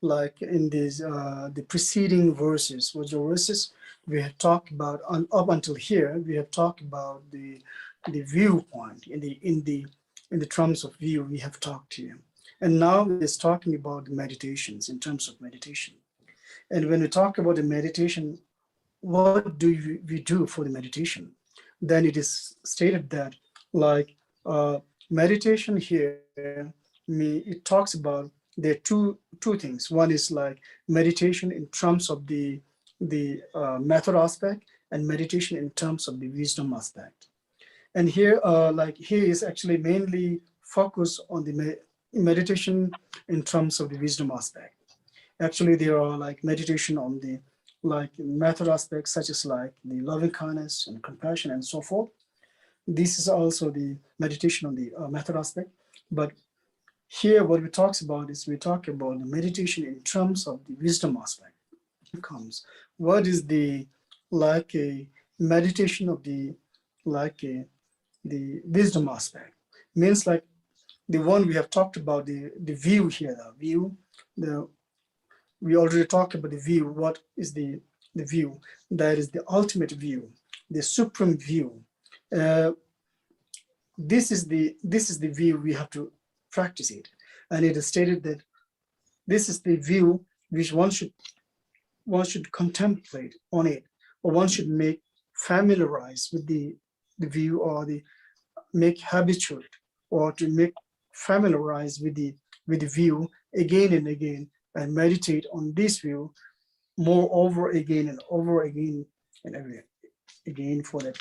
like in these the preceding verses, which are verses we have talked about up until here, we have talked about the viewpoint in the terms of view we have talked here, and now it's talking about the meditations in terms of meditation. And when we talk about the meditation, what do we do for the meditation? Then it is stated that like meditation here, it talks about there are two things. One is like meditation in terms of the method aspect, and meditation in terms of the wisdom aspect. And here, like here is actually mainly focused on the meditation in terms of the wisdom aspect. Actually, there are like meditation on the like method aspects such as like the loving kindness and compassion and so forth. This is also the meditation on the method aspect. But here what we talk about is we talk about the meditation in terms of the wisdom aspect. It comes. What is the like a meditation of the like the wisdom aspect? Means like the one we have talked about, the view here, the view, we already talked about the view. What is the view? That is the ultimate view, the supreme view. This is the view we have to practice it, and it is stated that this is the view which one should contemplate on it, or one should make familiarize with the view, or make habitual, or to make familiarize with the view again and again, and meditate on this view more over again and over again and again for that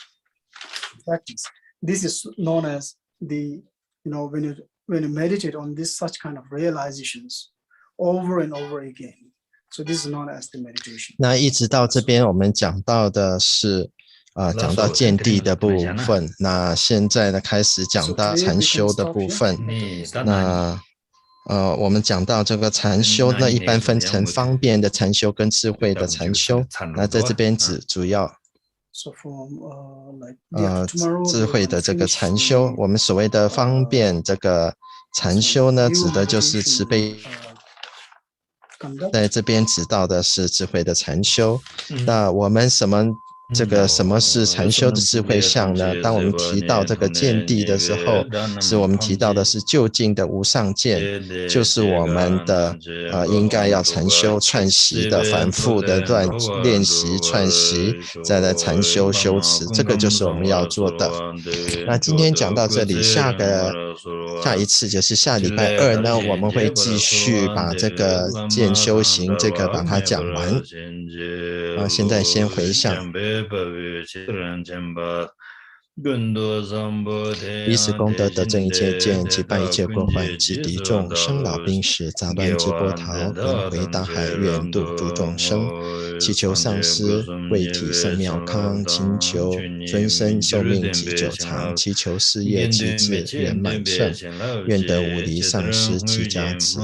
practice. This is known as the, when you meditate on this such kind of realizations over and over again. So this is known as the meditation. 那一直到这边我们讲到的是讲到见地的部分，那现在呢开始讲到禅修的部分。那我们讲到这个禅修呢，一般分成方便的禅修跟智慧的禅修。那在这边主要智慧的这个禅修，我们所谓的方便这个禅修呢，指的就是慈悲。在这边指到的是智慧的禅修。那我们什么是禅修的智慧相呢？当我们提到这个见地的时候，是我们提到的是究竟的无上见，就是我们的应该要禅修串习的反复的练习串习，再来禅修修持，这个就是我们要做的。那今天讲到这里，下一次就是下礼拜2呢，我们会继续把这个见修行这个把它讲完。现在先回向。以此功德得证一切见，击败一切过患，及敌众生老病死，杂乱之波涛，轮回大海，愿度诸众生。祈求上师慧体圣妙康，请求尊生寿命及久长，祈求事业机智圆满胜，愿得无离上师及加持。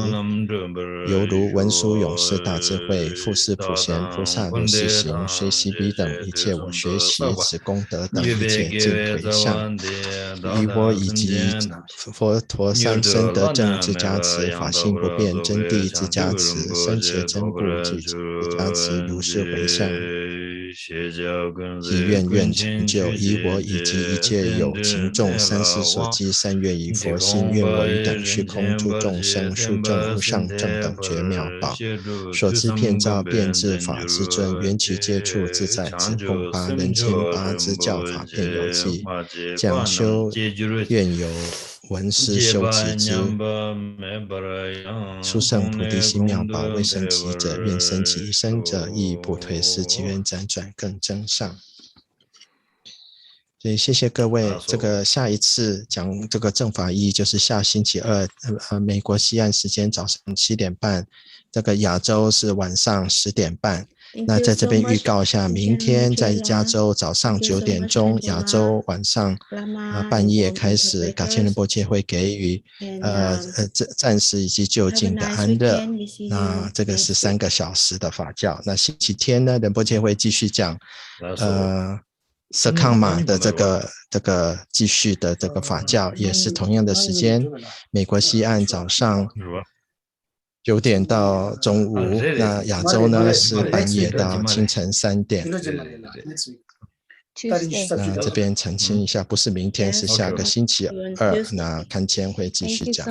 犹如文殊勇士大智慧，复是普贤菩萨如是行，随喜彼等一切我学习此功德等一切尽颓相，以我以及佛陀三身得正之加持，法性不变真谛之加持，深切真故之加持，如是回向，以愿成就，以我以及一切有情众三世所积善愿以佛心，愿我与等虚空诸众生殊证无上正等觉妙宝，所知遍照遍智法之尊，缘起接触自在之空八人间八之教法遍有记，讲修愿由闻思修持之，殊胜菩提心妙宝，未生其者愿生其，生者亦不退失，其愿辗转更增上。所以谢谢各位，这个下一次讲这个正法一就是下星期二，美国西岸时间早上7点半，这个亚洲是晚上10点半。那在这边预告一下，明天在加州早上9点钟，亚洲晚上半夜开始，噶千仁波切会给予暂时以及就近的安乐。那这个是3个小时的法教。那星期天呢，仁波切会继续讲舍康玛的这个继续的这个法教，也是同样的时间，美国西岸早上9点到中午，那亚洲呢是半夜到清晨3点。那这边澄清一下，不是明天，是下个星期二，那堪千会继续讲。